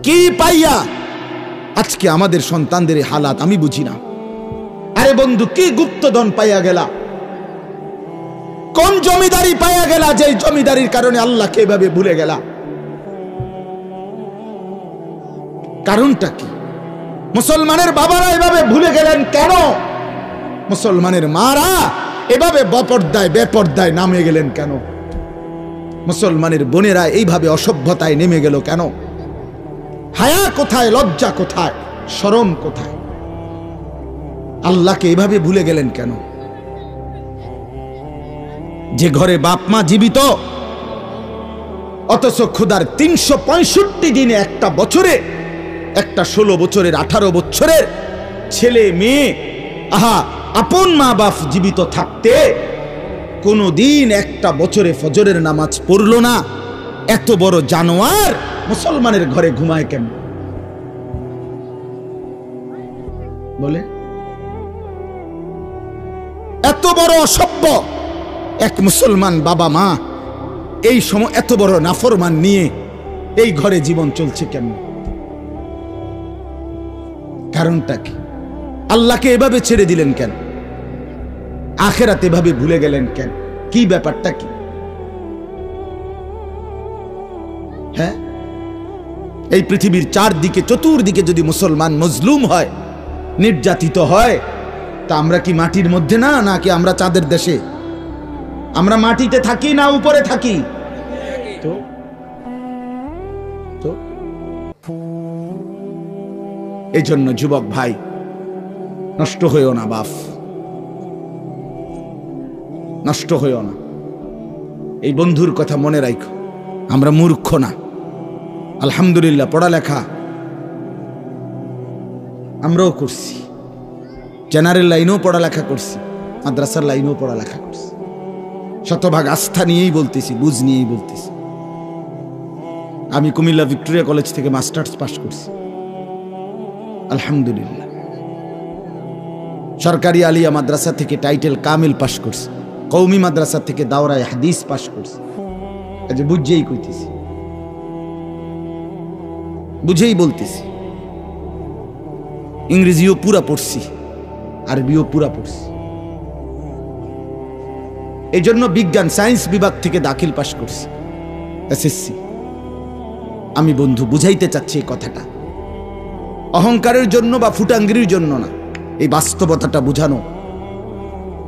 [SPEAKER 1] কি পাইয়া আজকে আমাদের সন্তানদের হালাত আমি বুঝি না। আরে বন্ধু কি গুপ্তধন পাইয়া গেলা, কোন জমিদারি পাইয়া গেলা, যে জমিদারির কারণে আল্লাহকে এভাবে ভুলে গেলা? কারণটা কি? মুসলমানের বাবারা এভাবে ভুলে গেলেন কেন? মুসলমানের মারা এভাবে বেপর্দায় নামে গেলেন কেন? মুসলমানের বোনেরা এইভাবে অসভ্যতায় নেমে গেল কেন? হায়া কোথায়, লজ্জা কোথায়, শরম কোথায়? আল্লাহকে এইভাবে ভুলে গেলেন কেন? যে ঘরে বাপ মা জীবিত, অথচ ক্ষুধার 365 দিনে একটা বছরে, একটা 16 বছরের 18 বছরের ছেলে মেয়ে, আহা আপন মা বাপ জীবিত থাকতে কোনদিন একটা বছরে ফজরের নামাজ পড়লো না। এত বড় জানোয়ার মুসলমানের ঘরে ঘুমায় কেন বলে? এত বড় অসভ্য এক মুসলমান বাবা মা এই সময় এত বড় নাফরমান নিয়ে এই ঘরে জীবন চলছে কেন? কারণটা কি? আল্লাহকে এভাবে ছেড়ে দিলেন কেন? আখিরাত এভাবে ভুলে গেলেন কেন? কি ব্যাপারটা কি? হ্যাঁ, এই পৃথিবীর চারদিকে চতুর্দিকে যদি মুসলমান মজলুম হয়, নির্যাতিত হয়, তা আমরা কি মাটির মধ্যে না, নাকি আমরা চাঁদের দেশে? আমরা মাটিতে থাকি না উপরে থাকি? তো এই জন্য যুবক ভাই, নষ্ট হইও না বাপ, নষ্ট হইও না। এই বন্ধুর কথা মনে রাখো, আমরা মূর্খ না। আলহামদুলিল্লাহ, পড়ালেখা আমরাও করছি, জেনারেল লাইনেও পড়ালেখা করছি, মাদ্রাসার লাইনেও পড়ালেখা করছি। শতভাগ আস্থা নিয়েই বলতেছি, বুঝ নিয়েই বলতেছি। আমি কুমিল্লা ভিক্টোরিয়া কলেজ থেকে মাস্টার্স পাস করছি, আলহামদুলিল্লাহ। সরকারি আলিয়া মাদ্রাসা থেকে টাইটেল কামিল পাস করছি, কওমি মাদ্রাসা থেকে দাওরায়ে হাদিস পাস করছি। আজ বুঝেই কইতেছি, বুঝেই বলতেছি। ইংরেজিও পুরা পড়ছি, আরবিও পুরা পড়ছি। এই জন্য বিজ্ঞান সায়েন্স বিভাগ থেকে দাখিল পাস করছি, এসএসসি। আমি বন্ধু বুঝাইতে চাচ্ছি এই কথাটা অহংকারের জন্য বা ফুটাঙ্গির জন্য না, এই বাস্তবতাটা বুঝানো।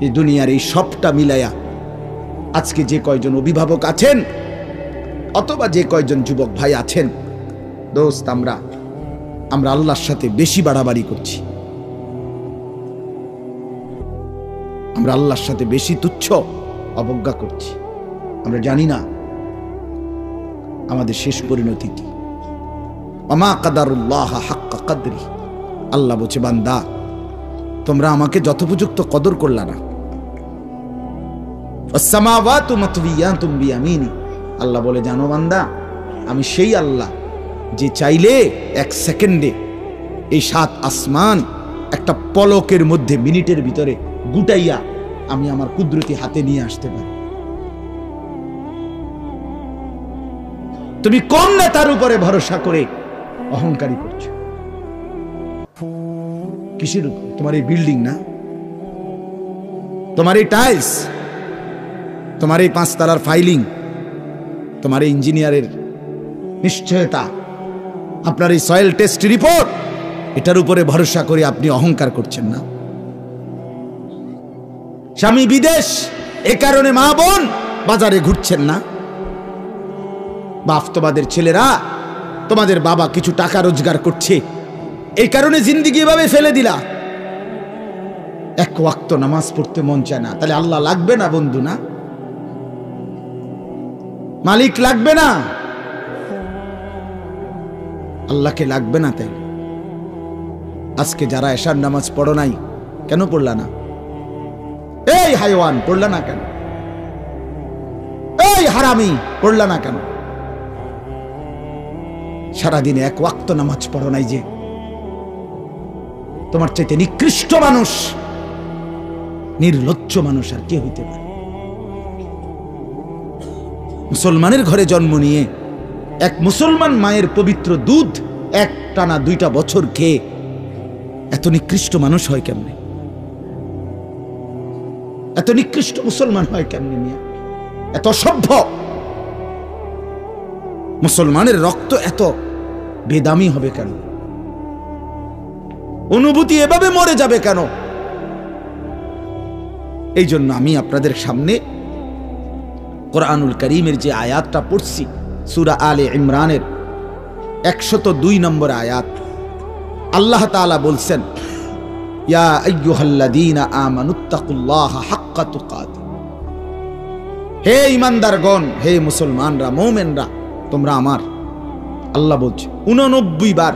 [SPEAKER 1] এই দুনিয়ার এই সবটা মিলাইয়া আজকে যে কয়জন অভিভাবক আছেন অথবা যে কয়জন যুবক ভাই আছেন, দোস্ত, আমরা আল্লাহর সাথে বেশি বাড়াবাড়ি করছি। আমরা আল্লাহর সাথে বেশি তুচ্ছ অবজ্ঞা করছি। আমরা জানি না আমাদের শেষ পরিণতি কি। ওমা কাদারুল্লাহ হাক্কা কদরি, আল্লাহ বলছে, বান্দা তোমরা আমাকে যথোপযুক্ত কদর করলা না। আসসামাওয়াতু মাতওয়িয়াতুম বিয়ামিনি, আল্লাহ বলে, জানো বান্দা, আমি সেই আল্লাহ যে চাইলে এক সেকেন্ডে এই 7 আসমান একটা পলকের মধ্যে, মিনিটের ভিতরে গুটাইয়া আমি আমার কুদরতি হাতে নিয়ে আসতে পারি। তুমি কোন নেতার উপরে ভরসা করে অহংকারী করছো? কিসের উপর? তোমার এই বিল্ডিং না, তোমার এই টাইলস, তোমার এই 5 তলার ফাইলিং, তোমার এই ইঞ্জিনিয়ারের নিশ্চয়তা, আপনার এই সয়েল টেস্ট রিপোর্ট, এটার উপরে ভরসা করে আপনি অহংকার করছেন না? স্বামী বিদেশ, এ কারণে মা বোন বাজারে ঘুরছেন না? বাস্তবাদের ছেলেরা, তোমাদের বাবা কিছু টাকা রোজগার করছে, এই কারণে জিন্দিগি এভাবে ফেলে দিলা। এক ওয়াক্ত নামাজ পড়তে মন চায় না, তাহলে আল্লাহ লাগবে না বন্ধু? না, মালিক লাগবে না? আল্লাহকে লাগবে না? তাই আজকে যারা এশার নামাজ পড়ো নাই, কেন পড়লা না? এই হাইওয়ান, পড়লা না কেন? এই হারামি, পড়লা না কেন? সারাদিনে এক ওয়াক্ত নামাজ পড়ো নাই যে, তোমার চাইতে নিকৃষ্ট মানুষ, নির্লজ্জ মানুষ আর কে হইতে পারে? মুসলমানের ঘরে জন্ম নিয়ে এক মুসলমান মায়ের পবিত্র দুধ এক টানা 2টা বছর খেয়ে এত নিকৃষ্ট মানুষ হয় কেমনে? এত নিকৃষ্ট মুসলমান হয় কেমনে? মিয়া, এত সভ্য মুসলমানের রক্ত এত বেদামি হবে কেন? অনুভূতি এভাবে মরে যাবে কেন? এই জন্য আমি আপনাদের সামনে কোরআনুল কারীমের যে আয়াতটা পড়ছি, সূরা আলে ইমরানের 102 নম্বর আয়াত, আল্লাহ তাআলা বলছেন, ইয়া আইয়ুহাল্লাযীনা আমানুত্তাকুল্লাহা হাক্কা তুকাতিহ, হে ঈমানদারগণ, হে মুসলমানরা, মুমিনরা, তোমরা আমার, আল্লাহ বলছে 89 বার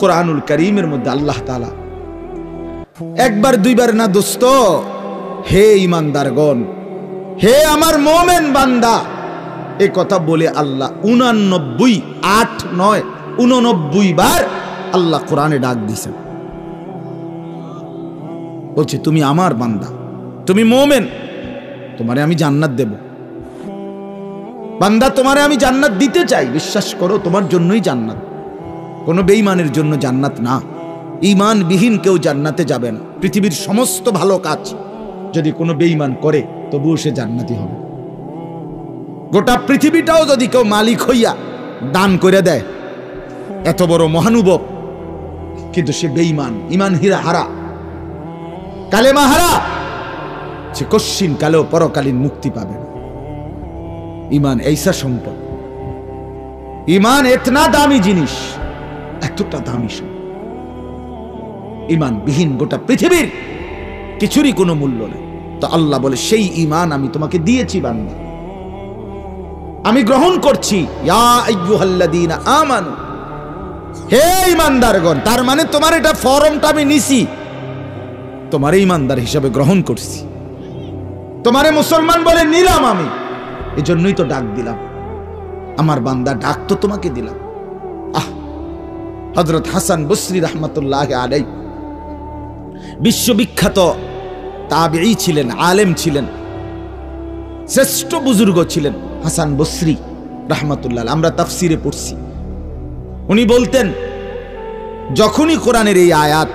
[SPEAKER 1] কোরআনুল কারীমের মধ্যে আল্লাহ তাআলা, একবার দুইবার না দোস্ত, হে ঈমানদারগণ, হে আমার মুমিন বান্দা, এই কথা বলে আল্লাহ 89, 8, 9, 89 বার আল্লাহ কোরআনে ডাক দিয়েছেন। বলছে, তুমি আমার বান্দা, তুমি মুমিন, তোমারে আমি জান্নাত দেব। বান্দা তোমারে আমি জান্নাত দিতে চাই, বিশ্বাস করো তোমার জন্যই জান্নাত, কোনো বেঈমানের জন্য জান্নাত না। ঈমানবিহীন কেউ জান্নাতে যাবে না। পৃথিবীর সমস্ত ভালো কাজ যদি কোনো বেঈমান করে তবুও সে জান্নাতি হবে। গোটা পৃথিবীটাও যদি কেউ মালিক হইয়া দান করে দেয়, এত বড় মহানুভব, কিন্তু সে বেঈমান, ঈমান হারা, কালেমা হারা, সে কশ্চিন কালেও পরকালীন মুক্তি পাবে না। ঈমান এইসা সম্পদ, ঈমান এতনা দামি জিনিস, এতটা দামি সম্পদ। ঈমান বিহীন গোটা পৃথিবীর কিছুরই কোনো মূল্য নেই। তো আল্লাহ বলে সেই ঈমান আমি তোমাকে দিয়েছি বান্দা, আমি গ্রহণ করছি। ইয়া আইয়ুহাল্লাযীনা আমানু, হে ঈমানদারগণ। তার মানে তোমার এটা ফরমটা আমি নিছি, তোমার ঈমানদার হিসাবে গ্রহণ করছি, তোমারে মুসলমান বলে নিলাম আমি। এজন্যই তো ডাক দিলাম, আমার বান্দা ডাক তো তোমাকে দিলাম। হযরত হাসান বসরি রাহমাতুল্লাহি আলাইহি বিশ্ববিখ্যাত তাবেঈ ছিলেন, আলেম ছিলেন, শ্রেষ্ঠ বুজুর্গ ছিলেন হাসান বসরি রাহমাতুল্লাহ। আমরা তাফসিরে পড়ছি, উনি বলতেন যখনই কোরআনের এই আয়াত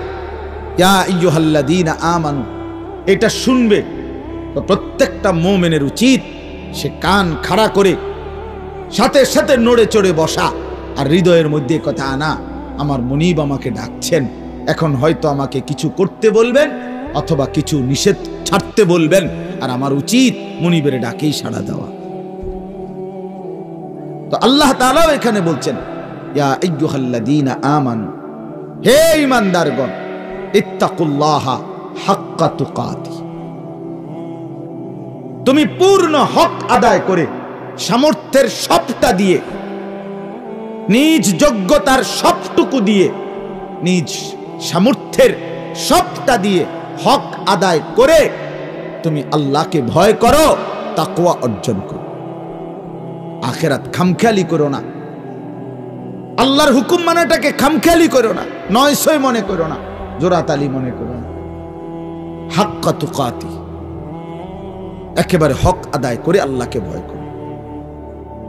[SPEAKER 1] ইয়া আইয়ুহাল্লাযীনা আমানু এটা শুনবে, তো প্রত্যেকটা মুমিনের উচিত সে কান খাড়া করে সাথে সাথে নড়ে চড়ে বসা, আর হৃদয়ের মধ্যে কথা আনা, আমার মুনিব আমাকে ডাকছেন, এখন হয়তো আমাকে কিছু করতে বলবেন অথবা কিছু নিষেধ ছাড়তে বলবেন, আর আমার উচিত মুনিবের ডাকেই সাড়া দেওয়া। তো আল্লাহ তাআলা এখানে বলছেন ইয়া আইয়ুহাল্লাযীনা আমানু, হে ঈমানদারগণ, ইত্তাকুল্লাহা হাক্কা তুকাতি, তুমি পূর্ণ হক আদায় করে সামর্থ্যের সবটা দিয়ে, নিজ যোগ্যতার সবটুকু দিয়ে, নিজ সামর্থ্যের সবটা দিয়ে হক আদায় করে তুমি আল্লাহকে ভয় করো, তাকওয়া অর্জন করো। আখিরাত খামখেয়ালি করো না, আল্লাহর হুকুম মানাটাকে খামখেয়ালি করো না, নয়সই মনে করো না, জোরাতালি মনে করো না। হাক্কা তুকাতি, একেবারে হক আদায় করে আল্লাহকে ভয় করো।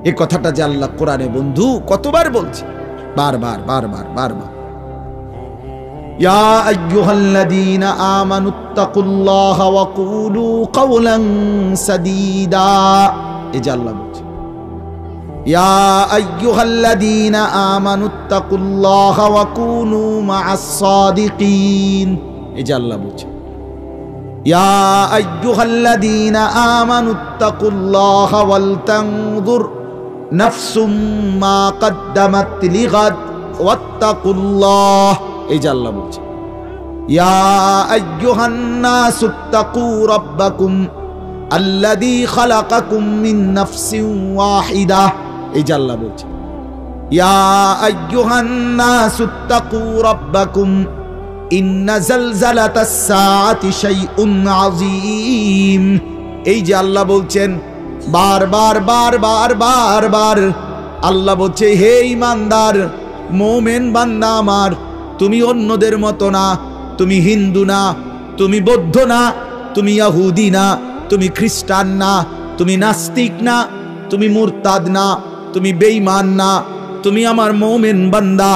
[SPEAKER 1] এই কথাটা যে আল্লাহ কোরআনে বন্ধু কতবার বলছে, বারবার বারবার বারবার। ইয়া আইয়ুহাল্লাযীনা আমানুত্তাকুল্লাহা ওয়া কুলু কাওলান সাদীদা, এই যে আল্লাহ বলছে ইয়া আইয়ুহাল্লাযীনা আমানুত্তাকুল্লাহা ওয়া কুনু মা'আস সাদিকিন, এই যে আল্লাহ বলছে ইয়া আইয়ুহাল্লাযীনা আমানুত্তাকুল্লাহা ওয়াল তানজুর নাফসুম মা কদ্দামাত লিগাদ ওয়াত্তাকুল্লাহ, এই যে আল্লাহ বলছে ইয়া আইয়ুহান নাসুত্তাকু রাব্বাকুম আল্লাযী খালাকাকুম মিন নাফসিন ওয়াহিদা, এই যে আল্লাহ বলছে ইয়া আইয়ুহান নাসুত্তাকু রাব্বাকুম ইন্না জালজালাতাস সাআতি শাইউন আযীম, এই যে আল্লাহ বলছেন বারবার বারবার বারবার। আল্লাহ বলছে হে ঈমানদার মুমিন বান্দা আমার, তুমি অন্যদের মতো না, তুমি হিন্দু না, তুমি বৌদ্ধ না, তুমি ইহুদি না, তুমি খ্রিস্টান না, তুমি নাস্তিক না, তুমি মুরতাদ না, তুমি বেঈমান না, তুমি আমার মুমিন বান্দা,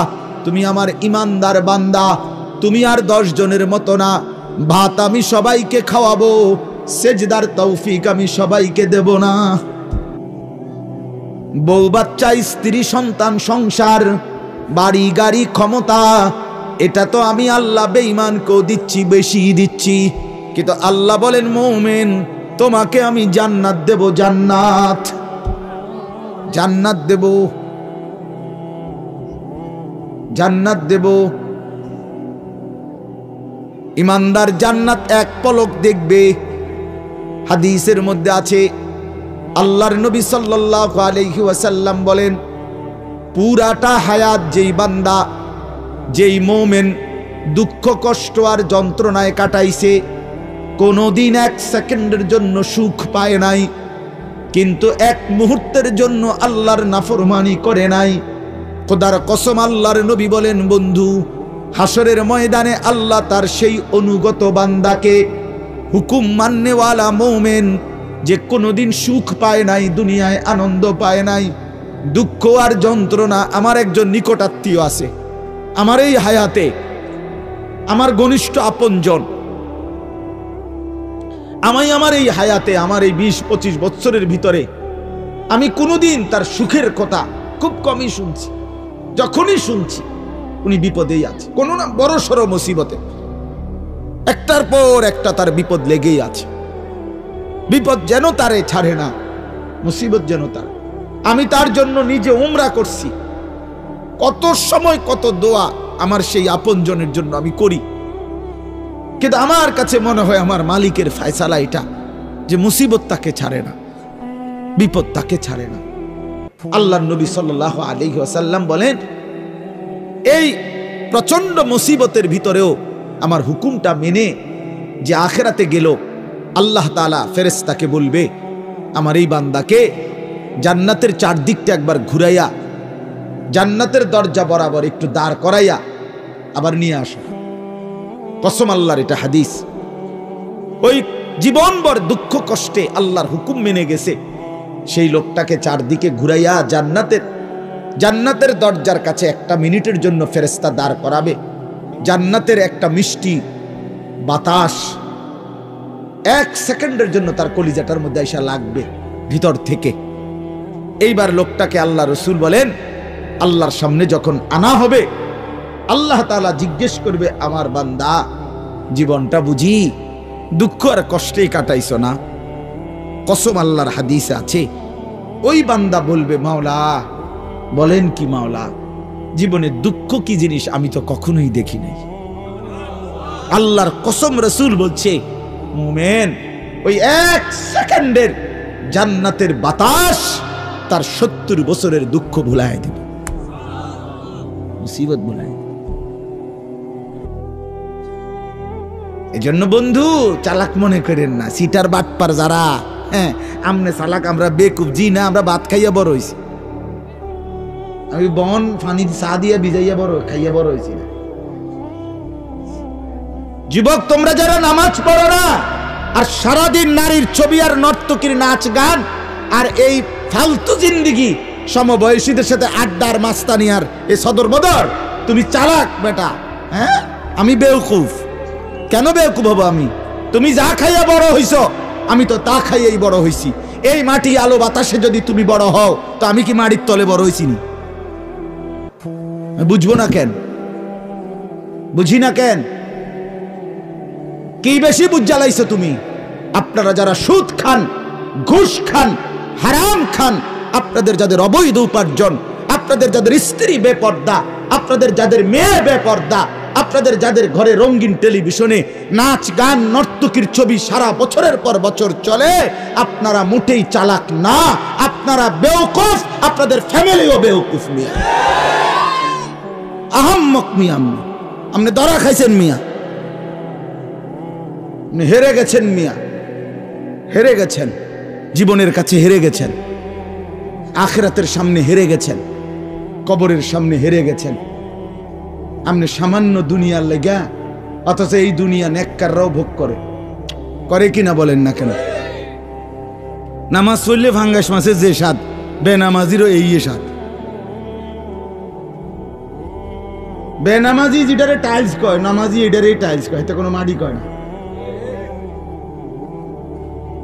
[SPEAKER 1] তুমি আমার ঈমানদার বান্দা। তুমি আর 10 জনের মতো না। ভাত আমি সবাইকে খাওয়াবো, সেজদার তৌফিক আমি সবাইকে দেব না। বউ বাচ্চা, স্ত্রী সন্তান, সংসার, বাড়ি গাড়ি, ক্ষমতা, এটা তো আমি আল্লাহ বেঈমানকেও দিচ্ছি, বেশি দিচ্ছি। কিন্তু আল্লাহ বলেন মুমিন তোমাকে আমি জান্নাত দেব, জান্নাত, জান্নাত দেব, জান্নাত দেব। ঈমানদার জান্নাত এক পলক দেখবে। হাদিসের মধ্যে আছে আল্লাহর নবী সাল্লাল্লাহু আলাইহি ওয়াসাল্লাম বলেন পুরাটা হায়াত যেই বান্দা, যেই মুমিন দুঃখ কষ্ট আর যন্ত্রণায় কাটাইছে, কোনোদিন 1 সেকেন্ডের জন্য সুখ পায় নাই, কিন্তু 1 মুহূর্তের জন্য আল্লাহর নাফরমানি করে নাই, খোদার কসম আল্লাহর নবী বলেন বন্ধু হাসরের ময়দানে আল্লাহ তার সেই অনুগত বান্দাকে, হুকুম মাননেওয়ালা মুমিন, যে কোনোদিন সুখ পায় নাই, দুনিয়ায় আনন্দ পায় নাই, দুঃখ আর যন্ত্রণা। আমার একজন নিকটাত্মীয় আছে আমার এই হায়াতে, আমার ঘনিষ্ঠ আপনজন। আমার এই হায়াতে, আমার এই 20-25 বছরের ভিতরে আমি কোনোদিন তার সুখের কথা খুব কমই শুনছি। যখনই শুনছি উনি বিপদেই আছে, কোনো না বড় সড় মুসিবতে, একটার পর একটা তার বিপদ লেগেই আছে। বিপদ যেন তারে ছাড়ে না, মুসিবত যেন তার। আমি তার জন্য নিজে উমরা করছি, কত সময় কত দোয়া আমার সেই আপনজনের জন্য আমি করি। কিন্তু আমার কাছে মনে হয় আমার মালিকের ফয়সালা এটা, যে মুসিবত তাকে ছাড়ে না, বিপদ তাকে ছাড়ে না। আল্লাহর নবী সাল্লাল্লাহু আলাইহি ওয়াসাল্লাম বলেন, এই প্রচন্ড মুসিবতের ভিতরেও আমার হুকুমটা মেনে যে আখিরাতে গেল, আল্লাহ তাআলা ফেরেশতাকে বলবে, আমার এই বান্দাকে জান্নাতের চারদিকটা একবার ঘুরাইয়া জান্নাতের দরজা বরাবর একটু দাঁড় করাইয়া আবার নিয়ে আসো। কসম আল্লাহর, এটা হাদিস। ওই জীবনভর দুঃখ কষ্টে আল্লাহর হুকুম মেনে গেছে, সেই লোকটাকে চারদিকে ঘুরাইয়া জান্নাতের দরজার কাছে 1 মিনিটের জন্য ফেরেশতা দাঁড় করাবে। জান্নাতের একটা মিষ্টি বাতাস 1 সেকেন্ডের জন্য তার কলিজাটার মধ্যে এসে লাগবে ভিতর থেকে। এইবার লোকটাকে আল্লাহ রসুল বলেন, আল্লাহর সামনে যখন আনা হবে, আল্লাহ তাআলা জিজ্ঞেস করবে, আমার বান্দা জীবনটা বুঝি দুঃখ আর কষ্টেই কাটাইছো না? কসম আল্লাহর হাদিসে আছে, ওই বান্দা বলবে, মাওলা বলেন কি মাওলা, জীবনে দুঃখ কি জিনিস আমি তো কখনোই দেখি নাই। আল্লাহর কসম, রসুল বলছে, মুমিন ওই 1 সেকেন্ডের জান্নাতের বাতাস তার 70 বছরের দুঃখ ভুলায় দেবে, মুসিবত ভুলায়। এজন্য বন্ধু চালাক মনে করেন না, সিটার বাটপার যারা, হ্যাঁ আমনে চালাক, আমরা বেকুব জি না, আমরা ভাত খাইয়া বড় হইছি। আমি বন ফানি চা দিয়া ভিজাইয়া বড় খাইয়া বড় হইছি না। যুবক তোমরা যারা নামাজ পড়ো না, আর সারাদিন নারীর ছবি আর নর্তকীর নাচ গান আর এই ফালতু জিন্দিগি, সমবয়সীদের সাথে আড্ডার মাস্তানি আর এই সদর বদর, তুমি চালাক বেটা। হ্যাঁ আমি বেওকুফ। কেন বেওকুফ হবো আমি? তুমি যা খাইয়া বড় হইছ, আমি তো তা খাইয়াই বড় হইছি। এই মাটি আলো বাতাসে যদি তুমি বড় হও, তো আমি কি মাটির তলে বড় হইছি নি? বুঝবো না কেন? বুঝি না কেন? কি বেশি বুঝ জ্বালাইছো তুমি? আপনারা যারা সুদ খান, ঘুষ খান, হারাম খান, আপনাদের যাদের অবৈধ উপার্জন, আপনাদের যাদের স্ত্রী বেপর্দা, আপনাদের যাদের মেয়ে বেপর্দা, আপনাদের যাদের ঘরে রঙিন টেলিভিশনে নাচ গান নর্তকীর ছবি সারা বছরের পর বছর চলে, আপনারা মোটেই চালাক না, আপনারা বেওকুফ, আপনাদের ফ্যামিলিও বেওকুফ। মিয়া আহাম্মক, মিয়া আপনি ধরা খাইছেন, মিয়া হেরে গেছেন, মিয়া হেরে গেছেন, জীবনের কাছে হেরে গেছেন, আখিরাতের সামনে হেরে গেছেন, কবরের সামনে হেরে গেছেন। আপনি সামান্য দুনিয়ার লেগা, অথচ এই দুনিয়া নেককাররাও ভোগ করে কিনা বলেন না কেন? নামাজ পড়লে ফাঙ্গাস মাছের যে স্বাদ, বেনামাজিরও এই স্বাদ। বেনামাজি যেটারে টাইলস কয়, নামাজি এটারে টাইলস কয়, এতে কোনো মাটি কয় না।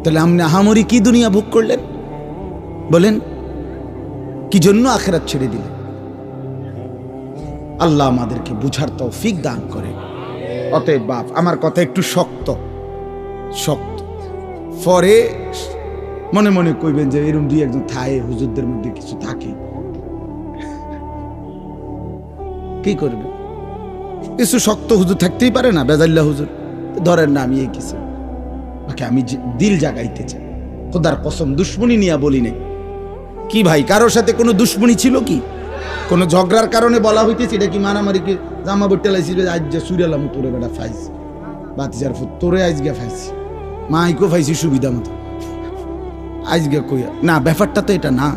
[SPEAKER 1] তাহলে আপনি আহামরি কি দুনিয়া ভোগ করলেন বলেন? কি জন্য আখিরাত ছেড়ে দিলেন? আল্লাহ আমাদেরকে বুঝার তৌফিক দান করে। অতএব বাপ, আমার কথা একটু শক্ত শক্ত, পরে মনে মনে কইবেন যে এরকম 2-1 থাকে, হুজুরদের মধ্যে কিছু থাকে, কি করবে? কিছু শক্ত হুজুর থাকতেই পারে না, বেজাল্লা হুজুর ধরেন না। আমি এই কিছু বাকি আমি দিল জাগাইতে চাই, খোদার কসম দুশ্মনী নিয়ে বলি নাই। কি ভাই, কারোর সাথে কোনো দুশ্মনী ছিল কি? কোনো ঝগড়ার কারণে বলা হইতেছে? এটা কি মারামারি? কি জামা বইতে লাইছিল? আজ যে সুরালাম তোরে বেটা ফাইছি, বাতিজার ফুট তোরে আজকে ফাইছি, মাইকো ফাইছি সুবিধা মতো, আজকে কইয়া না। ব্যাপারটা তো এটা না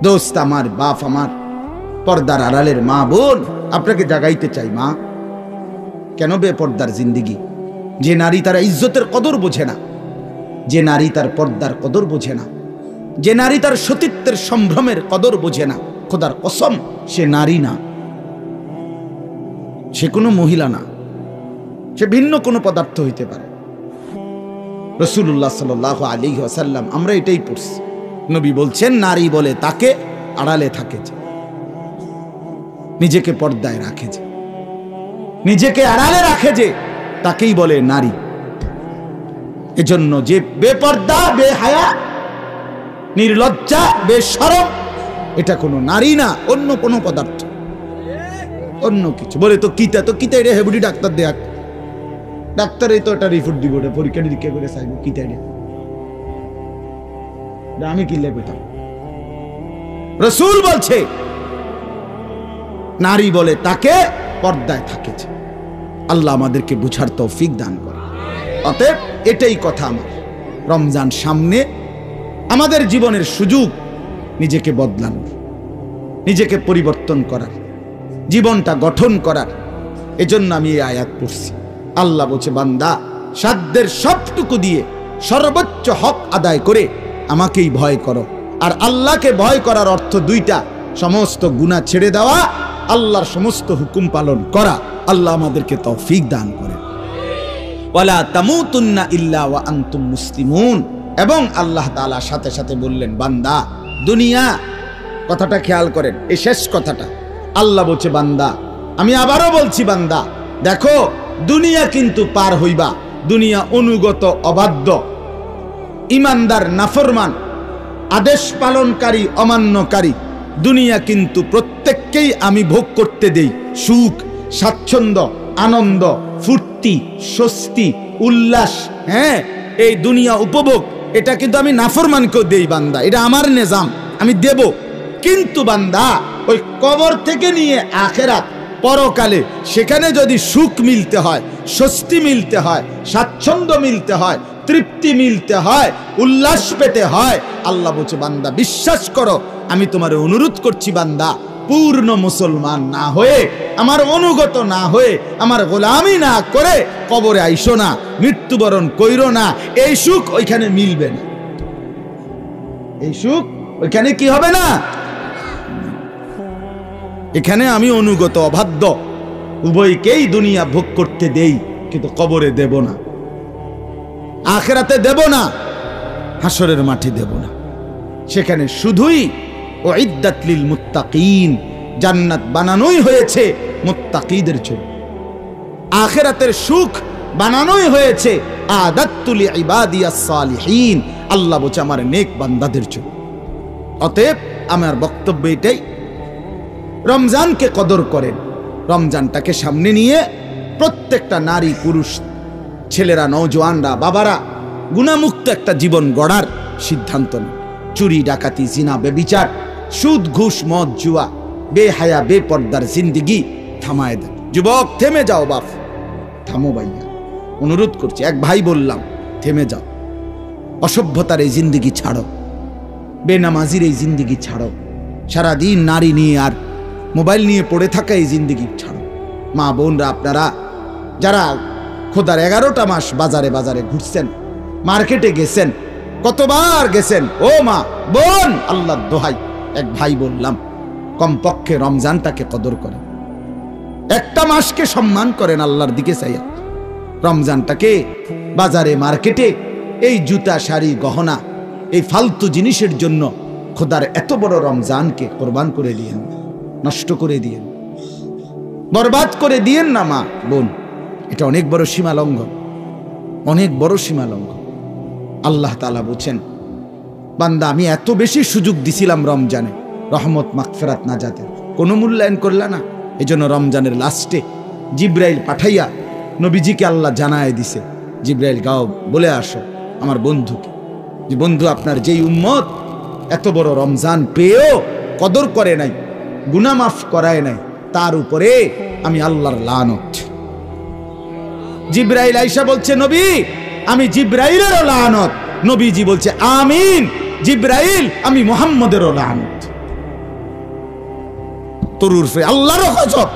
[SPEAKER 1] দোস্ত। আমার বাপ, আমার পর্দার আড়ালের মা বোন, আপনাকে জাগাইতে চাই। মা, কেন বেপর্দার জিন্দিগি? যে নারী তারা ইজ্জতের কদর বোঝে না, যে নারী তার পর্দার কদর বোঝে না, যে নারী তার সতীত্বের সম্ভ্রমের কদর বোঝে না, খোদার কসম সে নারী না, সে কোনো মহিলা না, সে ভিন্ন কোনো পদার্থ হইতে পারে। রাসূলুল্লাহ সাল্লাল্লাহু আলাইহি ওয়াসাল্লাম আমরা এটাই পড়ছি, নবী বলছেন নারী বলে তাকে আড়ালে থাকে যে, নিজেকে পর্দায় রাখে যে, নিজেকে আড়ালে রাখে যে, তাকেই বলে নারী। এজন্য যে বেপর্দা, বেহায়া, নির্লজ্জা, বেশরম, এটা কোনো নারী না, অন্য কোনো পদার্থ, অন্য কিছু। বলে তো কিতা, তো কিতা এটা হেবুডি ডাক্তার দেখ, ডাক্তারই তো এটা রিপোর্ট দিব, পরীক্ষা নিরীক্ষা করে চাইব কিতা এটা, আমি কি লেখতাম। রাসূল বলছে নারী বলে তাকে পর্দায় থাকে। আল্লাহ আমাদেরকে বুঝার তৌফিক দান করে। অতএব এটাই কথা আমার, রমজান সামনে, আমাদের জীবনের সুযোগ নিজেকে বদলানোর, নিজেকে পরিবর্তন করার, জীবনটা গঠন করার। এজন্য আমি এই আয়াত পড়ছি। আল্লাহ বলছে বান্দা সাধ্যের সবটুকু দিয়ে সর্বোচ্চ হক আদায় করে আমাকেই ভয় করো। আর আল্লাহকে ভয় করার অর্থ দুইটা, সমস্ত গুনাহ ছেড়ে দেওয়া, আল্লাহর সমস্ত হুকুম পালন করা। আল্লাহ আমাদেরকে তৌফিক দান করে। ওয়ালা তামুতুন্না ইল্লা ওয়া আনতুম মুসলিমুন। এবং আল্লাহ তাআলা সাথে সাথে বললেন বান্দা দুনিয়া, কথাটা খেয়াল করেন, এই শেষ কথাটা আল্লাহ বলছে বান্দা, আমি আবারও বলছি বান্দা দেখো দুনিয়া কিন্তু পার হইবা, দুনিয়া অনুগত অবাধ্য, ইমানদার নাফরমান, আদেশ পালনকারী অমান্যকারী, দুনিয়া কিন্তু প্রত্যেককেই আমি ভোগ করতে দেই সুখ, স্বাচ্ছন্দ্য, আনন্দ, ফুর্তি, স্বস্তি, উল্লাস। হ্যাঁ, এই দুনিয়া উপভোগ, এটা কিন্তু আমি নাফরমানকেও দেই বান্দা, এটা আমার নিজাম, আমি দেব। কিন্তু বান্দা ওই কবর থেকে নিয়ে আখেরাত, পরকালে সেখানে যদি সুখ মিলতে হয়, স্বস্তি মিলতে হয়, স্বাচ্ছন্দ্য মিলতে হয়, তৃপ্তি মিলতে হয়, উল্লাস পেতে হয়, আল্লাহ বলছে বান্দা বিশ্বাস করো, আমি তোমার অনুরোধ করছি বান্দা, পূর্ণ মুসলমান না হয়ে, আমার অনুগত না হয়ে, আমার গোলামি না করে কবরে আইসো না, মৃত্যুবরণ কইরো না। এই সুখ ওইখানে মিলবে না, এই সুখ ওইখানে কি হবে না। এখানে আমি অনুগত অবাধ্য উভয়কেই দুনিয়া ভোগ করতে দেই, কিন্তু কবরে দেব না, আখিরাতে দেব না, হাসরের মাঠে দেব না। সেখানে শুধুই উইদ্দাত লিল মুত্তাকিন, জান্নাত বানানোই হয়েছে মুত্তাকিদের জন্য, আখিরাতের সুখ বানানোই হয়েছে আদাত্তু লিইবাদিয়াস সালিহিন, আল্লাহ বলছে আমার নেক বান্দাদের জন্য। অতএব আমার বক্তব্য এটাই, রমজানকে কদর করেন, রমজানটাকে সামনে নিয়ে প্রত্যেকটা নারী পুরুষ, ছেলেরা, নওজোয়ানরা, বাবারা গুনাহমুক্ত একটা জীবন গড়ার সিদ্ধান্ত নেন। চুরি, ডাকাতি, জিনা, বেবিচার, সুদ, ঘুষ, মদ, জুয়া, বেহায়া, বেপর্দার জিন্দিগি থামায় দেন। যুবক থেমে যাও, বাপ থামো, ভাইয়া অনুরোধ করছি, এক ভাই বললাম থেমে যাও, অসভ্যতার এই জিন্দিগি ছাড়ো, বেনামাজির এই জিন্দিগি ছাড়ো, সারাদিন নারী নিয়ে আর মোবাইল নিয়ে পড়ে থাকা এই জিন্দিগি ছাড়ো। মা বোনরা, আপনারা যারা খোদার 11টা মাস বাজারে বাজারে ঘুরছেন, মার্কেটে গেছেন, কতবার গেছেন, ও মা বোন, আল্লাহর দোহাই, এক ভাই বললাম কমপক্ষে রমজানটাকে কদর করেন, একটা মাসকে সম্মান করেন আল্লাহর দিকে চাইয়া। রমজানটাকে বাজারে মার্কেটে এই জুতা, শাড়ি, গহনা, এই ফালতু জিনিসের জন্য খোদার এত বড় রমজানকে কোরবান করে দিয়েন, নষ্ট করে দিয়েন, বরবাদ করে দিয়েন না মা বোন। এটা অনেক বড় সীমা লঙ্ঘন, অনেক বড় সীমা লঙ্ঘন। আল্লাহ তাআলা বলছেন বান্দা আমি এত বেশি সুযোগ দিছিলাম রমজানে, রহমত, মাগফিরাত, নাজাতের, কোনো মূল্যায়ন করলা না। এজন্য রমজানের লাস্টে জিব্রাইল পাঠাইয়া নবীজিকে আল্লাহ জানায় দিছে, জিব্রাইল গাও বলে আসো আমার বন্ধুকে, যে বন্ধু আপনার যেই উম্মত এত বড় রমজান পেয়েও কদর করে নাই, গুনাহ মাফ করায় নাই, তার উপরে আমি আল্লাহর লানত। জিব্রাইল আয়েশা বলছে নবী আমি জিব্রাইলেরও লানত, নবীজি বলছে আমিন, জিব্রাইল আমি মুহাম্মদেরও লানত। তোর উরফে আল্লাহরও গজব,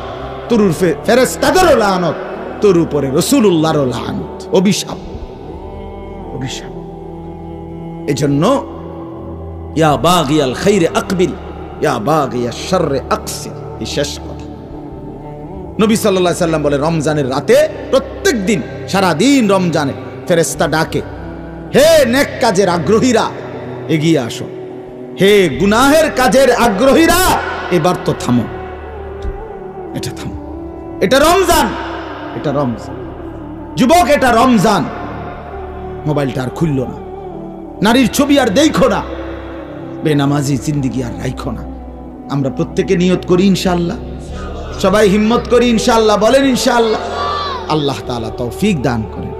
[SPEAKER 1] তোর উরফে ফেরেশতাদেরও লানত, তোর উপরে রাসূলুল্লাহরও লানত, অভিশাপ, অভিশাপ। এজন্য ইয়া বাগিয়াল খাইরে আকবিল ইয়া বাগিয়াশ শাররে আকসির, এই শেষ কথা। নবী সাল্লাল্লাহু আলাইহি সাল্লাম বলে, রমজানের রাতে প্রত্যেক দিন সারা দিন রমজানে ফেরেশতা ডাকে, হে নেক কাজের আগ্রহীরা এগিয়ে আসো, হে গুনাহের কাজের আগ্রহীরা এবার তো থামো, এটা থামো, এটা রমজান, এটা রমজান। যুবক, এটা রমজান। মোবাইলটা আর খুললো না, নারীর ছবি আর দেখো না, বেনামাজি জিন্দেগি আর রাইখো না। আমরা প্রত্যেকে নিয়ত করি ইনশাআল্লাহ, সবাই হিম্মত করি ইনশাআল্লাহ, বলেন ইনশাআল্লাহ। আল্লাহ তাআলা তৌফিক দান করেন।